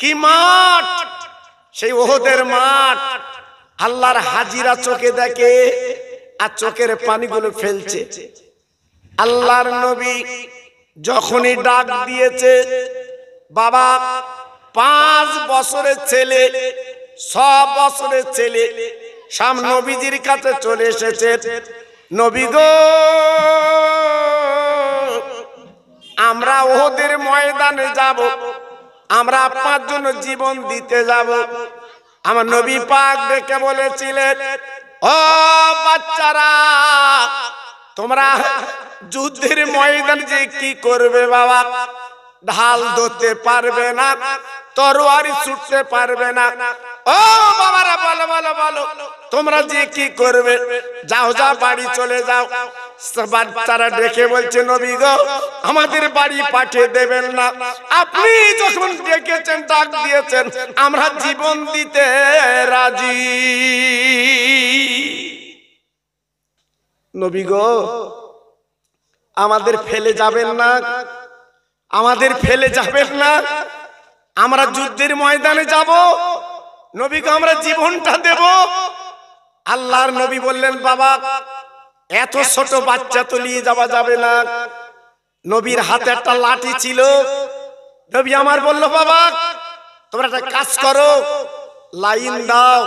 কি মাঠ, সেই ওহদের মাঠ। আল্লাহর হাজিরা চোখে দেখে আর চোখের পানিগুলো ফেলছে। আল্লাহর নবী যখনই ডাক দিয়েছে, বাবা 5 বছরের ছেলে, 6 বছরের ছেলে সব নবীজির কাছে চলে এসেছে। নবী গো, আমরা ওহদের ময়দানে যাব, আমরা আপনার জন্য জীবন দিতে যাব। আমার নবী পাক ডেকে বলেছিলেন, ও বাচ্চারা, তোমরা যুদ্ধের ময়দানে যে কি করবে বাবা, ঢাল ধরতে পারবে না, তরোয়ারি ছুটতে পারবে না। ও বাবারা, বলো বলো বলো, তোমরা যে কি করবে, যাও যাও বাড়ি চলে যাও। বাচ্চারা ডেকে বলছে, নবী গো, আমাদের বাড়ি পাঠিয়ে দেবেন না, আপনি যখন ডেকেছেন, ডাক দিয়েছেন, আমরা জীবন দিতে রাজি। নবী গো আমাদের ফেলে যাবেন না, আমাদের ফেলে যাবেন না, আমরা যুদ্ধের ময়দানে যাব, নবীকে আমরা জীবনটা দেব। আল্লাহর নবী বললেন বাবা এত ছোট বাচ্চা তো নিয়ে যাওয়া যাবে না। নবীর হাতে একটা লাঠি ছিল। নবী আমার বলল বাবা তোমরা একটা কাজ করো, লাইন দাও,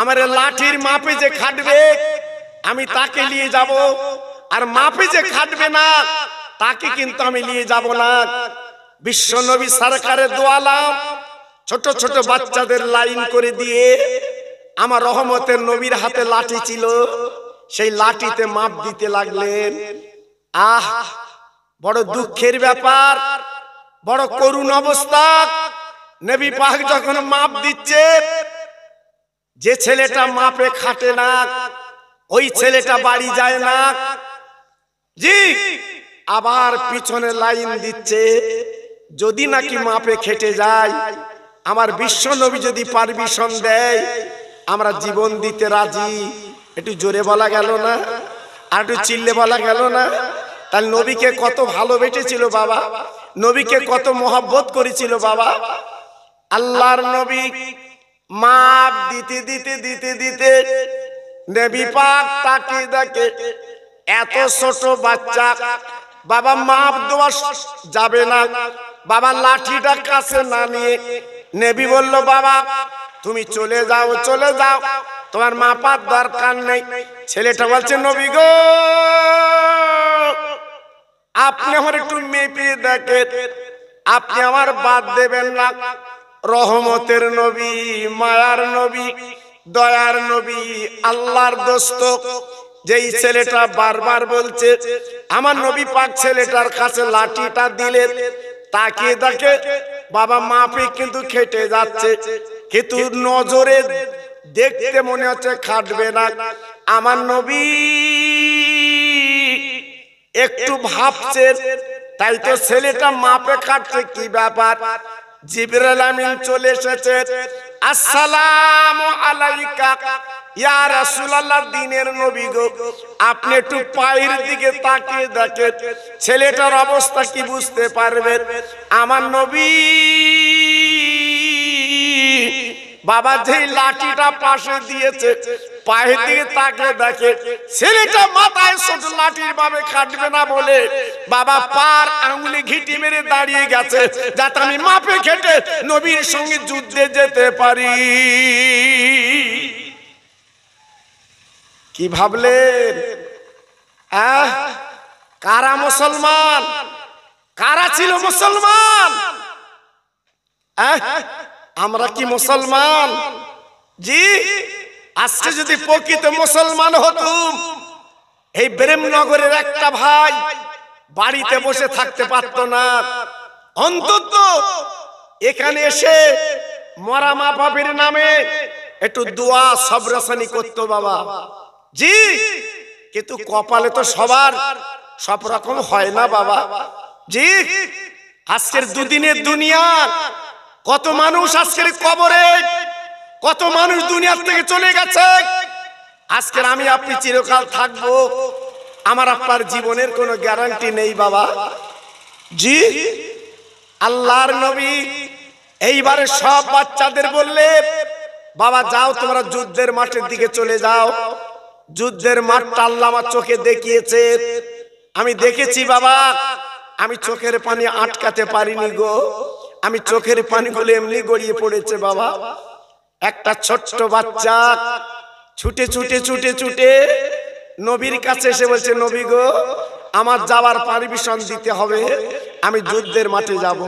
আমার লাঠির মাপে যে খাটবে আমি তাকে নিয়ে যাব, আর মাপে যে খাটবে না তাকে কিন্তু আমি নিয়ে যাব না। বিশ্ব নবী সরকারের দোয়ালাম ছোট ছোট বাচ্চাদের লাইন করে দিয়ে আমার রহমতের নবীর হাতে লাঠি ছিল, সেই লাঠিতে মাপ দিতে লাগলেন। আহ বড় দুঃখের ব্যাপার, বড় করুণ অবস্থা। নবী পাক যখন মাপ দিচ্ছে, যে ছেলেটা মাপে খাটে না ওই ছেলেটা বাড়ি যায় না, জি আবার পিছনে লাইন দিচ্ছে। যদি নাকি মাপে খেটে যায়, আমার বিশ্ব নবী যদি পারমিশন দেয় আমরা জীবন দিতে রাজি। একটু জোরে বলা গেল না, আর একটু চিল্লে বলা গেল না? তাহলে নবীকে কত ভালোবেসেছিল বাবা, নবীকে কত মহব্বত করেছিল বাবা। আল্লাহর নবী মাপ দিতে দিতে দিতে দিতে নবী পাক তাকিয়ে দেখে এত ছোট বাচ্চা, বাবা মাপ দেওয়া যাবে না। বাবা লাঠিটা কাছে না নিয়ে নবী বলল বাবা তুমি চলে যাও, চলে যাও, তোমার মাপার দরকার নেই। ছেলেটা বলছে নবী গো আপনি আমার একটু মেপে দেখেন, আপনি আমার বাদ দেবেন না। রহমতের নবী, মায়ার নবী, দয়ার নবী, আল্লাহর দোস্ত, যেই ছেলেটা বারবার বলছে আমার নবী পাক ছেলেটার কাছে লাঠিটা দিলেন, তাকিয়ে দেখে বাবা মাপে কিন্তু খেটে যাচ্ছে, কিন্তু নজরে দেখতে মনে হচ্ছে খাটবে না। আমার নবী একটু ভাবছে, তাই তো ছেলেটা মাপে খাটছে, কি ব্যাপার? জিবরাইল আমিন চলে এসেছে। আসসালামু আলাইকা ইয়া রাসূলুল্লাহ, দিনের নবী গো আপনি একটু পায়ের দিকে তাকিয়ে দেখেন, ছেলেটার অবস্থা কি বুঝতে পারবেন। আমার নবী বাবা যেই লাঠিটা পাশে দিয়েছে পায়ের দিকে তাকিয়ে দেখে ছেলেটা মাথায় ছোট লাঠির ভাবে খাটবে না বলে বাবা পার আঙ্গুলে ঘিটি মেরে দাঁড়িয়ে গেছে, যাতে আমি মাপে খেটে নবীর সঙ্গে যুদ্ধে যেতে পারি। কি ভাবলেন? কারা মুসলমান? কারা ছিল মুসলমান? আমরা কি মুসলমান? জি, আজকে যদি প্রকৃত মুসলমান হতুম, এই প্রেমনগরের একটা ভাই বাড়িতে বসে থাকতে পারত না, অন্তত এখানে এসে মরা মা বাপের নামে একটু দোয়া সবরাসানি করতো বাবা। জি, কিন্তু কপালে তো সবার সব রকম হয় না বাবা। জি, আজকের দুদিনের দুনিয়া, কত মানুষ আজকের কবরে, কত মানুষ দুনিয়া থেকে চলে গেছে। আজকের আমি আপনি চিরকাল থাকবো, আমার আপনার জীবনের কোনো গ্যারান্টি নেই বাবা। জি, আল্লাহর নবী এইবারে সব বাচ্চাদের বললে বাবা যাও তোমরা যুদ্ধের মাঠের দিকে চলে যাও। যুদ্ধের মাঠটা আল্লাহ আমার চোখে দেখিয়েছে, আমি দেখেছি বাবা, আমি চোখের পানি আটকাতে পারিনি গো, আমি চোখের পানিগুলো এমনি গড়িয়ে পড়েছে বাবা। একটা ছোট্ট বাচ্চা ছুটে ছুটে ছুটে ছুটে নবীর কাছে এসে বলছে নবী গো আমার যাওয়ার পারমিশন দিতে হবে, আমি যুদ্ধের মাঠে যাব।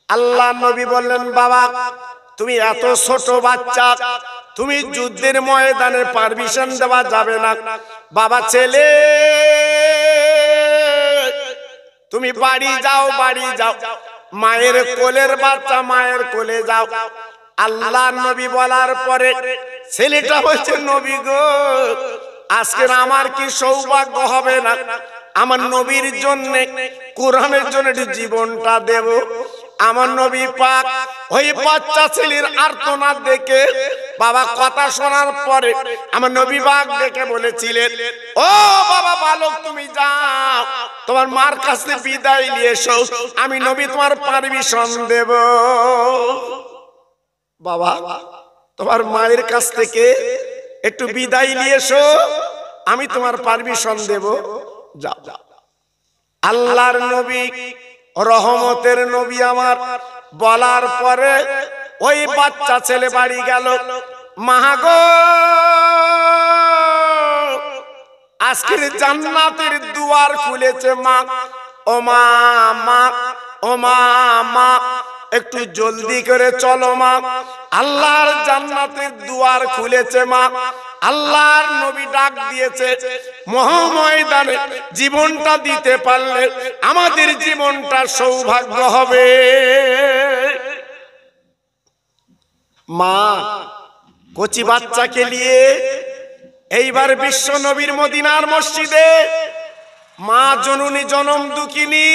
আল্লাহ নবী বললেন বাবা তুমি এত ছোট বাচ্চা, তুমি যুদ্ধের ময়দানে পারমিশন দেওয়া যাবে না। বাবা ছেলে তুমি বাড়ি যাও, বাড়ি যাও, মায়ের কোলের বাচ্চা মায়ের কোলে যাও। আল্লাহ নবী বলার পরে ছেলেটা বলছে নবী গো আজকে আমার কি সৌভাগ্য হবে না আমার নবীর জন্য, কোরআনের জন্য জীবনটা দেব। আমার নবী পাক ওই বাচ্চা ছেলের আর্তনাদ দেখে বাবা কথা শোনার পরে আমার নবী পাক দেখে বলেছিলেন, ও বাবা বালক তুমি যাও, তোমার মার কাছে বিদায় নিয়ে এসো, আমি নবী তোমার পারমিশন দেব। বাবা তোমার মায়ের কাছ থেকে একটু বিদায় নিয়ে এসো, আমি তোমার পারমিশন দেব, যাও। আল্লাহর নবী রহমতের নবী আমার বলার পরে ওই বাচ্চা ছেলে বাড়ি গেল। মা গো, আজকের জান্নাতের দুয়ার খুলেছে মা। ও মা, মা, ও মা, মা, একটু জলদি করে চলো মা, আল্লাহর জান্নাতের দুয়ার খুলেছে মা। আল্লাহর নবী ডাক দিয়েছে, মহাময়দানে জীবনটা দিতে পারলে আমাদের জীবনটা সৌভাগ্য হবে। মা কচি বাচ্চাকে নিয়ে এইবার বিশ্ব নবীর মদিনার মসজিদে মা জননী জনম দুঃখিনী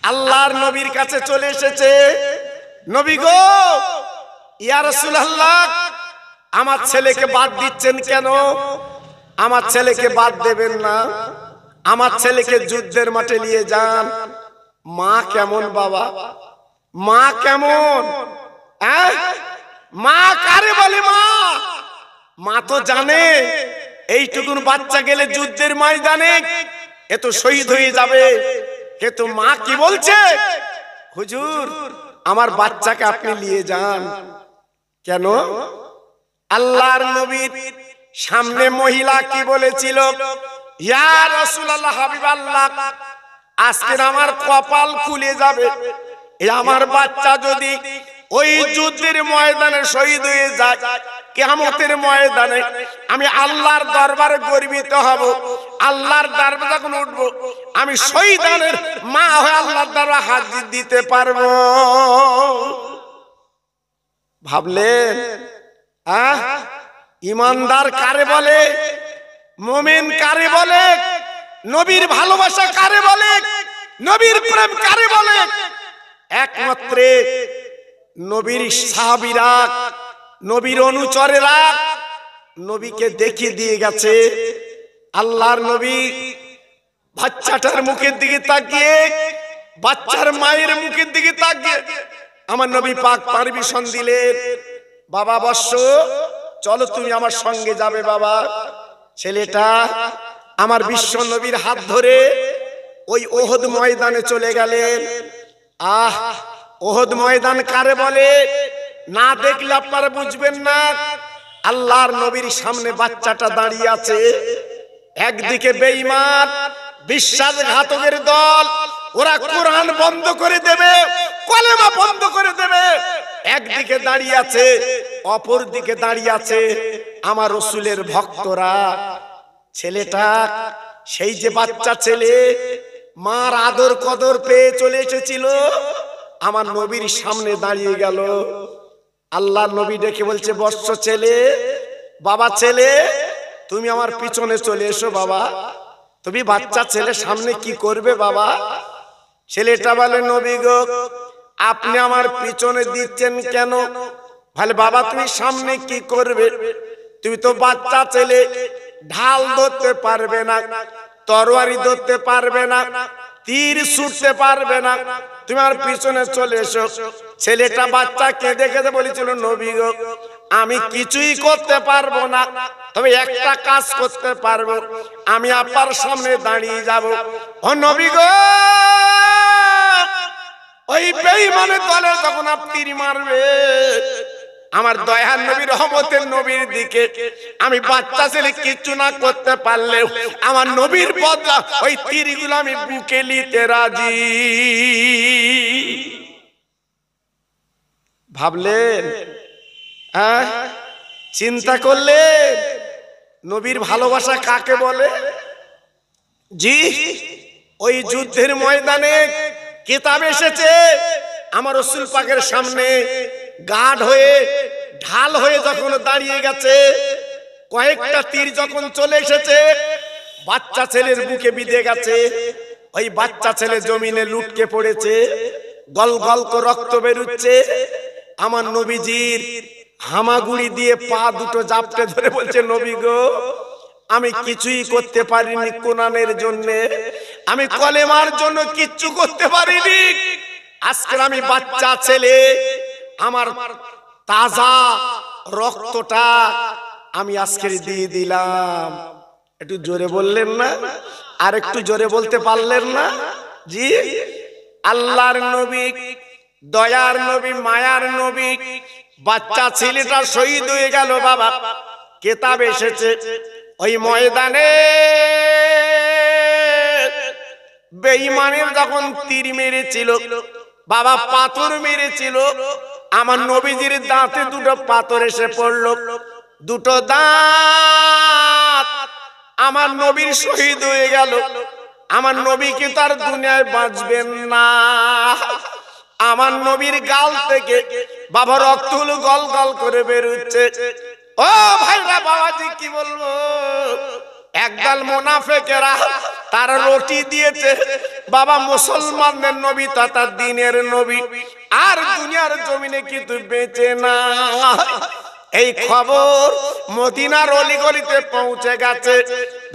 আল্লাহর নবীর কাছে চলে এসেছে। নবী গো, ইয়া রাসূলুল্লাহ, আমার ছেলেকে বাদ দিচ্ছেন কেন? আমার ছেলেকে বাদ দেবেন না, আমার ছেলেকে যুদ্ধের মাঠে নিয়ে যান। মা কেমন বাবা, মা কেমন? মা কারে বলে মা? মা তো জানে এইটুকুন বাচ্চা গেলে যুদ্ধের ময়দানে এ তো শহীদ হয়ে যাবে, কিন্তু মা কি বলছে, হুজুর আমার বাচ্চাকে আপনি নিয়ে যান। কেন? আল্লাহর নবীর সামনে মহিলা কি বলেছিল, ইয়া রাসূলুল্লাহ, হাবিবাল্লাহ, আজকে আমার কপাল খুলে যাবে, আমার বাচ্চা যদি ওই যুদ্ধের ময়দানে শহীদ হয়ে যায়, কিয়ামতের ময়দানে আমি আল্লাহর দরবারে গর্বিত হব, আল্লাহর দরবারে যখন উঠবো আমি শহীদানের মা হয়ে আল্লাহর দরবারে হাজির দিতে পারবো। ভাবলেন ইমানদার কারে বলে, মুমিন কারে বলে, নবীর ভালোবাসা কারে বলে, নবীর প্রেম কারে বলে? একমাত্র নবীর সাহাবীরা, নবীর অনুচরেরা নবীকে দেখিয়ে দিয়ে গেছে। আল্লাহর নবী বাচ্চাটার মুখের দিকে তাকিয়ে, বাচ্চার মায়ের মুখের দিকে তাকিয়ে আমার নবী পাক পারমিশন দিলেন, বাবা বৎস, চলো তুমি আমার সঙ্গে যাবে। বাবা ছেলেটা আমার বিশ্ব নবীর হাত ধরে ওই ওহদ ময়দানে চলে গেলেন। ওহদ ময়দান কারে বলে না দেখলে আপনারা বুঝবেন না। আল্লাহর নবীর সামনে বাচ্চাটা দাঁড়িয়ে আছে, একদিকে বেঈমান বিশ্বাসঘাতকের দল, ওরা কোরআন বন্ধ করে দেবে, কলেমা বন্ধ করে দেবে, একদিকে দাঁড়িয়ে আছে, অপর দিকে দাঁড়িয়ে আছে আমার রাসূলের ভক্তরা। ছেলেটা সেই যে বাচ্চা ছেলে, মার আদর কদর পেয়ে চলে এসেছিল, আমার নবীর সামনে দাঁড়িয়ে গেল। আল্লাহর নবী ডেকে বলছে, বৎস ছেলে, বাবা ছেলে, তুমি আমার পিছনে চলে এসো। বাবা তুমি বাচ্চা ছেলে সামনে কি করবে বাবা? ছেলেটা বলে, নবী গো, আপনি আমার পিছনে দিচ্ছেন কেন? বলে, বাবা তুমি সামনে কি করবে? তুমি তো বাচ্চা ছেলে, ঢাল ধরতে পারবে না, তরবারি ধরতে পারবে না, তীর ছুটতে পারবে না, তুমি আমার পিছনে চলে এসো। ছেলেটা বাচ্চা কেঁদে কেঁদে বলেছিল, নবী গো, আমি কিছুই করতে পারবো না, তবে একটা কাজ করতে পারবো, আমি আপনার সামনে দাঁড়িয়ে যাব। ও নবী গো, ওই বেঈমানের দলে যখন আপনি মারবে, আমার দয়ার নবী রহমতের নবীর দিকে আমি বাচ্চা ছেলে কিছু না করতে পারলেও আমার নবীর বদলা ওই তীরগুলো আমি বুকে নিতে রাজি। ভাবলেন, চিন্তা করলেন নবীর ভালোবাসা কাকে বলে? জি, ওই যুদ্ধের ময়দানে কিতাব এসেছে, আমার রাসূল পাকের সামনে গার্ড হয়ে, ঢাল হয়ে যখন দাঁড়িয়ে গেছে, কয়েকটা তীর যখন চলে এসেছে, বাচ্চা ছেলের বুকে বিঁধে গেছে, ওই বাচ্চা ছেলে জমিনে লুটকে পড়েছে। গল গল করে রক্ত বেরুচ্ছে। আমার নবীজির হামাগুড়ি দিয়ে পা দুটো জাপটে ধরে বলছে, নবী গো, আমি কিছুই করতে পারিনি কোরআনের জন্য, আমি কলেমার জন্য কিচ্ছু করতে পারিনি। আজকে আমি বাচ্চা ছেলে, আমার তাজা রক্তটা আমি আজকে দিয়ে দিলাম। একটু জোরে বললেন না? আর একটু জোরে বলতে পারলেন না? জি, আল্লাহর নবী, দয়ার নবী, মায়ার নবী, বাচ্চা ছেলেটা শহীদ হয়ে গেল। বাবা, কিতাব এসেছে ওই ময়দানে বেঈমানের যখন তীর মেরেছিল, বাবা পাথর মেরেছিল, আমার নবীজির দাঁতে দুটো পাথর এসে পড়লো। দুটো দাঁত আমার নবীর শহীদ হয়ে গেল। আমার নবী কি তার দুনিয়ায় বাঁচবেন না? আমার নবীর গাল থেকে বাবা রক্তগুলো গল গল করে বেরোচ্ছে। ও ভাইরা, বাবাজি কি বলবো, একদল মুনাফিকেরা তার রুটি দিয়েছে বাবা মুসলমানদের নবী তথা দ্বীনের নবী, আর দুনিয়ার জমিনে কিন্তু বেঁচে না। এই খবর মদিনার অলিগলিতে পৌঁছে গেছে।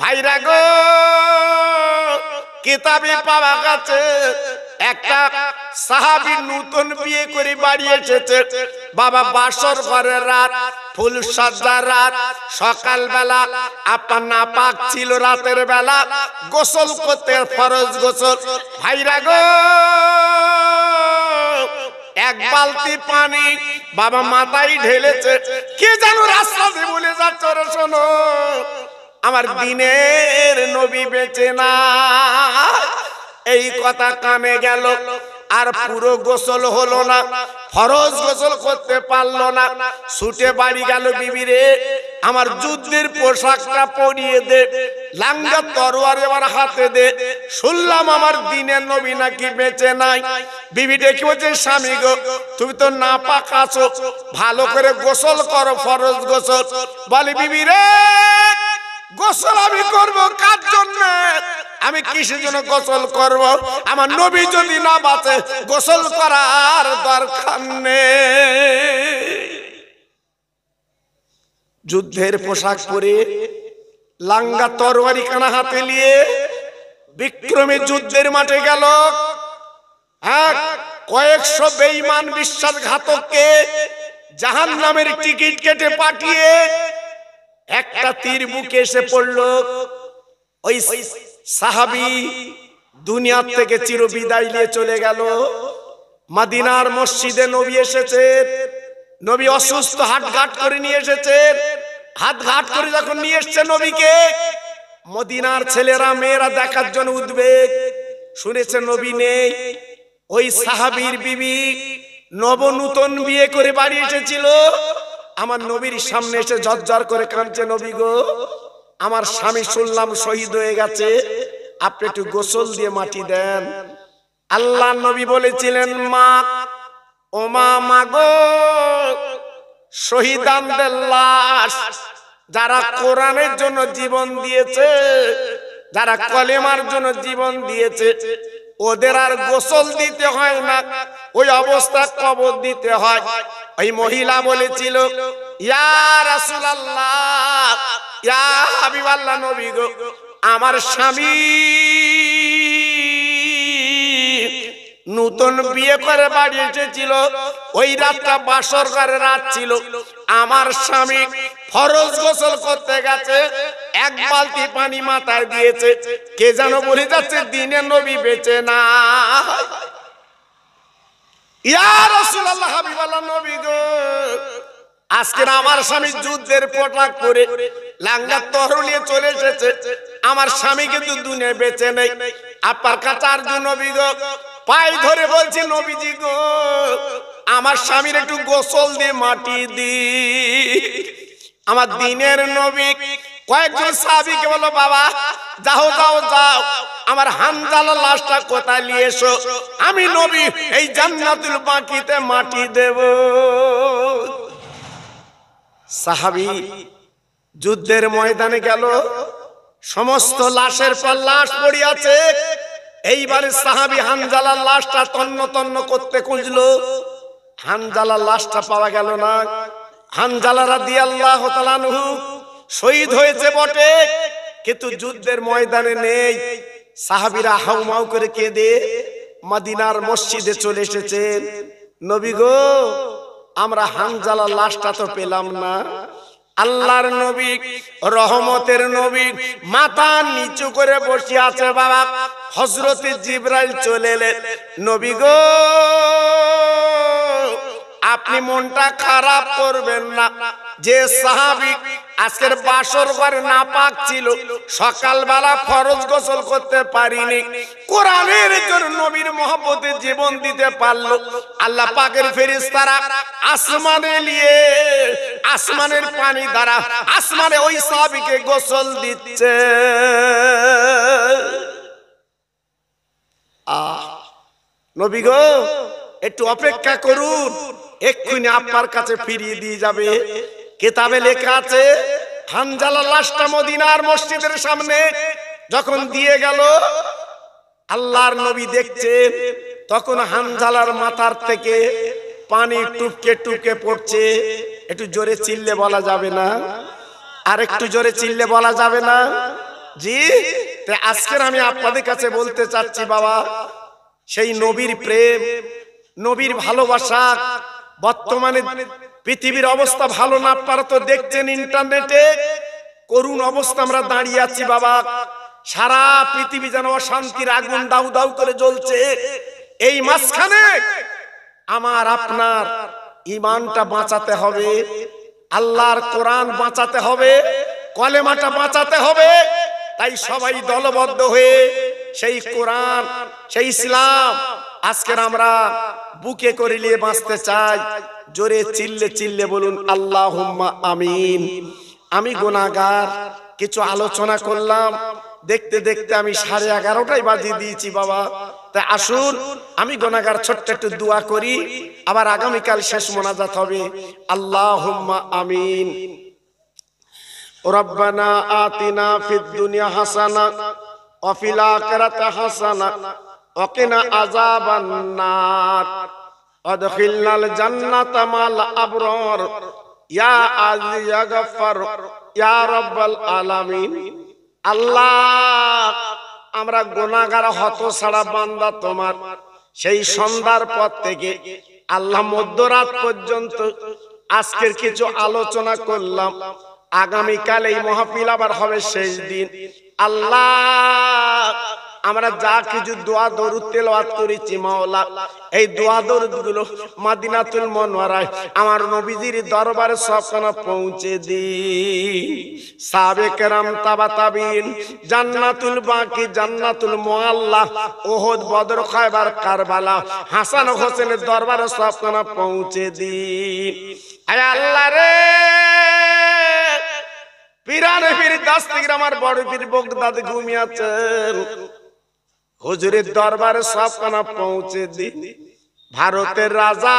ভাইরা গো, কিতাবে পাওয়া গেছে একটা সাহাবী নতুন বিয়ে করে বাড়ি এসেছে। বাবা বাসর ঘরের রাত, ফুল সজ্জার রাত, সকালবেলা আপনার নাপাক ছিল, রাতের বেলা গোসল করতে, ফরজ গোসল। ভাইরা গো, এক বালতি পানি বাবা মাথায় ঢেলেছে। কে যেন রাস্তা দিয়ে বলে যাচ্ছে, ওরে শোনো, আমার দ্বীনের নবী বেঁচে না। এই কথা কানে গেল, আর পুরো গোসল হলো না, ফরজ গোসল করতে পারলো না। ছুটে বাড়ি গেল, বিবি রে আমার যুদ্ধের পোশাকটা পরিয়ে দে, লাঙ্গা তরোয়ার আমার হাতে দে, শুনলাম আমার দ্বীনের নবী নাকি বেঁচে নাই। বিবি ডেকে বলছে, স্বামী গো, তুমি তো নাপাক আছো, ভালো করে গোসল করো, ফরজ গোসল। বলে, বিবি রে গোসল আমি করব কার জন্য? আমি কিসের জন্য গোসল করব? আমার নবী যদি না বাঁচে গোসল করার দরকার নেই। যুদ্ধের পোশাক পরে, লাঙ্গা তরবারি কানা হাতে নিয়ে বিক্রমে যুদ্ধের মাঠে গেল। কয়েকশো বেঈমান বিশ্বাসঘাতককে জাহান্নামের টিকিট কেটে পাঠিয়ে একটা তীর বুকে এসে পড়লো। ওই সাহাবী দুনিয়া থেকে চিরবিদায় নিয়ে চলে গেল। মদিনার মসজিদে নবী এসেছেন, নবী অসুস্থ, হাটঘাট করে নিয়ে এসেছেন। হাটঘাট করে যখন নিয়ে এসছে নবীকে, মদিনার ছেলেরা মেয়েরা দেখার জন্য উদ্বেগ, শুনেছে নবী নেই। ওই সাহাবীর বিবি নবনূতন বিয়ে করে বাড়ি এসেছিল, আমার নবীর সামনে এসে ঝরঝর করে কাঁদছে, নবী গো, আমার স্বামী শুনলাম শহীদ হয়ে গেছে, আপনি একটু গোসল দিয়ে মাটি দেন। আল্লাহ নবী বলেছিলেন, মা, ও মা, মাগো, শহীদানদের লাশ, যারা কোরআনের জন্য জীবন দিয়েছে, যারা কলেমার জন্য জীবন দিয়েছে, ওদের আর গোসল দিতে হয় না, ওই অবস্থা কবর দিতে হয়। ওই মহিলা বলেছিল, ইয়া রাসূলুল্লাহ, ইয়া হাবিবাল্লাহ, নবী গো, আমার স্বামী নতুন বিয়ে করে বাড়ি এসেছিল, ওই রাতটা বাসর ঘরের রাত ছিল, আমার স্বামী ফরজ গোসল করতে গেছে, এক বালতি পানি মাথায় দিয়েছে, কে যেন বলে যাচ্ছে দ্বীনের নবী বেঁচে না। ইয়া রাসূলুল্লাহ, হাবিবাল্লাহ, নবী গো, আজকে আমার স্বামী যুদ্ধের পোশাক পরে লাঙ্গা তরবারি নিয়ে চলে এসেছে, আমার স্বামী কিন্তু দুনিয়ায় বেঁচে নেই। আপনার কাছে আরজু, নবী গো, পায়ে ধরে বলছি, নবীজি গো, আমার স্বামীর একটু গোসল দিয়ে মাটি দি। আমার দ্বীনের নবী কয়েকজন সাহাবীকে বলো, বাবা যাও যাও যাও, আমার হানজালার লাশটা কোথায় নিয়ে এসো, আমি নবী এই জান্নাতুল বাকিতে মাটি দেব। সাহাবী যুদ্ধের ময়দানে গেল, সমস্ত লাশের পর লাশ পড়ে আছে, এইবারে সাহাবী হানজালার লাশটা তন্ন তন্ন করতে খুঁজলো, হানজালার লাশটা পাওয়া গেল না। হানজালা রাদিয়াল্লাহু তাআলা আনহু শহীদ হয়েছে বটে, কিন্তু যুদ্ধের ময়দানে নেই। সাহাবীরা হাউমাউ করে কেঁদে মদিনার মসজিদে চলে এসেছেন। নবী গো, আমরা হানজালার লাশটা তো পেলাম না। আল্লাহর নবী, রহমতের নবী, মাথা নিচু করে বসে আছে বাবা। হযরতে জিবরাইল চলে এলেন। নবী গো, আপনি মনটা খারাপ করবেন না। যে সাহাবী আজকের বাসর ঘরে নাপাক ছিল, সকালবেলা ফরজ গোসল করতে পারিনি, কোরআনের জন্য নবীর মহব্বতে জীবন দিতে পারলো, আল্লাহ পাকের ফেরেশতারা আসমানে নিয়ে আসমানের পানি দ্বারা আসমানে ওই সাহাবীকে গোসল দিচ্ছে। নবী গো, একটু অপেক্ষা করুন, এক্ষুনি আপনার কাছে ফিরিয়ে দিয়ে যাবে। কিতাবে লেখা আছে, হানজালার লাশটা মদিনার মসজিদের সামনে যখন দিয়ে গেল, আল্লাহর নবী দেখছেন, তখন হানজালার মাথার থেকে পানি টুপকে টুপকে পড়ছে। একটু জোরে চিল্লে বলা যাবে না? আর একটু জোরে চিল্লে বলা যাবে না? জি, আজকের আমি আপনাদের কাছে বলতে চাচ্ছি বাবা, সেই নবীর প্রেম, নবীর ভালোবাসা। বর্তমানে পৃথিবীর অবস্থা ভালো না, আপনারা তো দেখছেন ইন্টারনেটে করুণ অবস্থা আমরা দাঁড়িয়ে আছি বাবা। সারা পৃথিবী যেন অশান্তির আগুন দাউ দাউ করে জ্বলছে। এই মাঝখানে আমার আপনার ঈমানটা বাঁচাতে হবে, আল্লাহর কোরআন বাঁচাতে হবে, কলেমাটা বাঁচাতে হবে। তাই সবাই দলবদ্ধ হয়ে সেই কোরআন, সেই ইসলাম আজকের আমরা বুকে করে নিয়ে বাঁচতে চাই। জোরে চিল্লে চিল্লে বলুন আল্লাহুম্মা আমিন। আমি গুনাহগার, কিছু আলোচনা করলাম, দেখতে দেখতে আমি 11:30টাই বাজিয়ে দিয়েছি বাবা। তাই আসুন আমি গুনাহগার, ছোট্ট একটু দোয়া করি, আবার আগামীকাল শেষ মোনাজাত হবে। আল্লাহুম্মা আমিন। রব্বানা আতিনা ফিদ দুনিয়া হাসানা ওয়া ফিল আখিরাতি হাসানা ওয়া কিনা আযাবান নার আদখিলনাল জান্নাতা মাল আবরার ইয়া আজিজ ইয়া গফফার ইয়া রাব্বাল আলামিন। আল্লাহ, আমরা গুনাহগার হতছাড়া বান্দা তোমার। সেই সন্ধ্যার পর থেকে আল্লাহ মধ্যরাত পর্যন্ত আজকের কিছু আলোচনা করলাম। আগামীকাল এই মাহফিল আবার হবে শেষ দিন। আল্লাহ, আমরা যা কিছু দোয়া দরুদ তেলাওয়াত করেছি মাওলা, এই দোয়া দরুদ গুলো মদিনাতুল মুনাওয়ারায় আমার নবীজির দরবারে সবখানে পৌঁছে দিন। সাহাবে কেরাম, তাবা তাবিন, জান্নাতুল বাকি, জান্নাতুল মুআল্লা, উহুদ, বদর, খায়বার, কারবালা, হাসান হোসেনের দরবারে সবখানে পৌঁছে দিন। আয় আল্লাহ রে, পীরানে পীর দাস্তিগির আমার বড় পীর বগদাদ ঘুমিয়ে আছেন, হুজুরের দরবারে সবখানে পৌঁছে দিন। ভারতের রাজা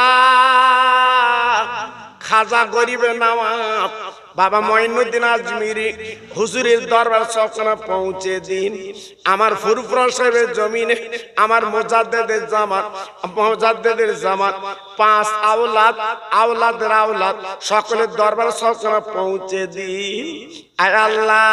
খাজা গরিবে নওয়াব বাবা মঈনুদ্দিন আজমিরি হুজুরের দরবার সবখানে পৌঁছে দিন। আমার ফুরফুরা সাহেবের জমিনে আমার মুজাদ্দেদের জামাত 5 আওলাদ, আওলাদের আওলাদ সকলের দরবার সবখানে পৌঁছে দিন। আয় আল্লাহ,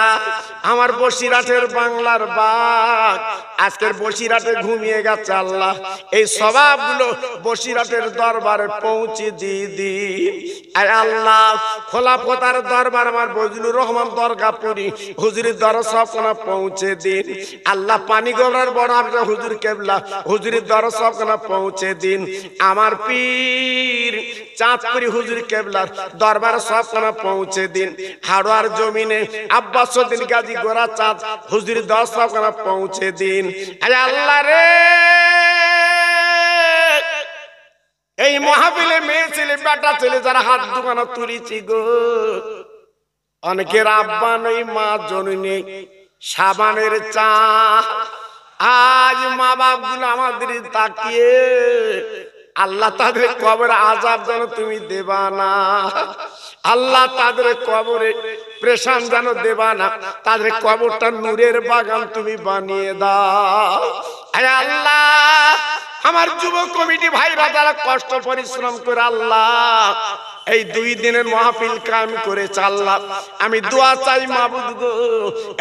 আমার বসিরহাটের বাংলার বাগ আজকের বসিরহাটে ঘুমিয়ে গেছে। আল্লাহ, এই সওয়াবগুলো বসিরহাটের দরবারে পৌঁছে দিয়ে দিন। আয় আল্লাহ, খোলাফতার দরবার আমার বজলুর রহমান দরগাপুরি হুজুরের দরবার সবখানে পৌঁছে দিন। আল্লাহ, পানিগড়ার বড় হাফেজ হুজুর কেবলা হুজুরের দরবার সবখানে পৌঁছে দিন। আমার পীর চাঁদপুরি হুজুর কেবলার দরবার সবখানে পৌঁছে দিন। হাড়োয়ার জমিনে আব্বাসউদ্দিন গাজী গোরা চাঁদ হুজুরের দরবার সবখানে পৌঁছে দিন। আয় আল্লাহ রে, এই মাহফিলে মেয়ে ছেলে বেটা ছেলে যারা হাত দোকানে তুলেছি গো, অনেকের আব্বা নেই, মা জননী, সাবানের চা। আজ মা বাপ গুলো আমাদের তাকিয়ে আল্লাহ তাদের কবরে আযাব যেন তুমি দেবা না। আল্লাহ তাদের কবরে প্রেশান যেন দেবা না, তাদের কবরটা নূরের বাগান তুমি বানিয়ে দাও। আয় আল্লাহ, আমার যুব কমিটি ভাইরা যারা কষ্ট পরিশ্রম করে আল্লাহ এই 2 দিনের মাহফিল কায়েম করেছে আল্লাহ, আমি দোয়া চাই মাবুদ গো,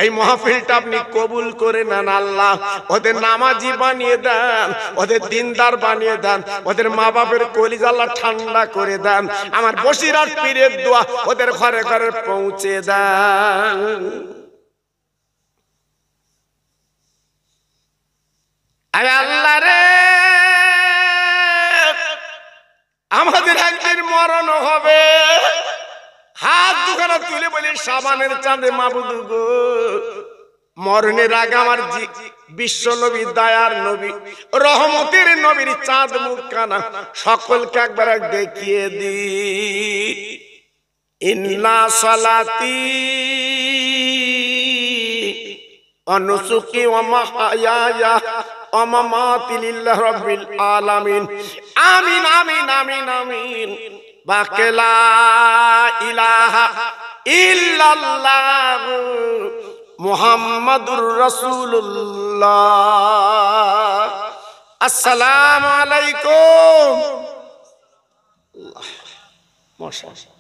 এই মাহফিলটা আপনি কবুল করে নেন আল্লাহ। ওদের নামাজি বানিয়ে দেন, ওদের দিনদার বানিয়ে দেন, ওদের মা বাপের কলিজা আল্লাহ ঠান্ডা করে দেন। আমার বসিরার পীরের দোয়া ওদের ঘরে ঘরে পৌঁছে দেন। আরে আল্লাহ রে, আমাদের একদিন মরণ হবে, হাত দুখানা তুলে বলি সাবানের চাঁদে মাবুদ গো, মরণের আগে আমার বিশ্ব নবী, দয়ার নবী, রহমতের নবীর চাঁদ মুখখানা সকলকে একবার দেখিয়ে দি। ইন্না সালাতি অনুসুকি ওয়া মাহইয়ায়া ওয়া মামাতি লিল্লাহি রাব্বিল আলামিন। আমিন আমিন আমিন আমিন। বাকেলা ইলাহা ইল্লাল্লাহ মুহাম্মাদুর রাসূলুল্লাহ। আসসালামু আলাইকুম। মাশাআল্লাহ।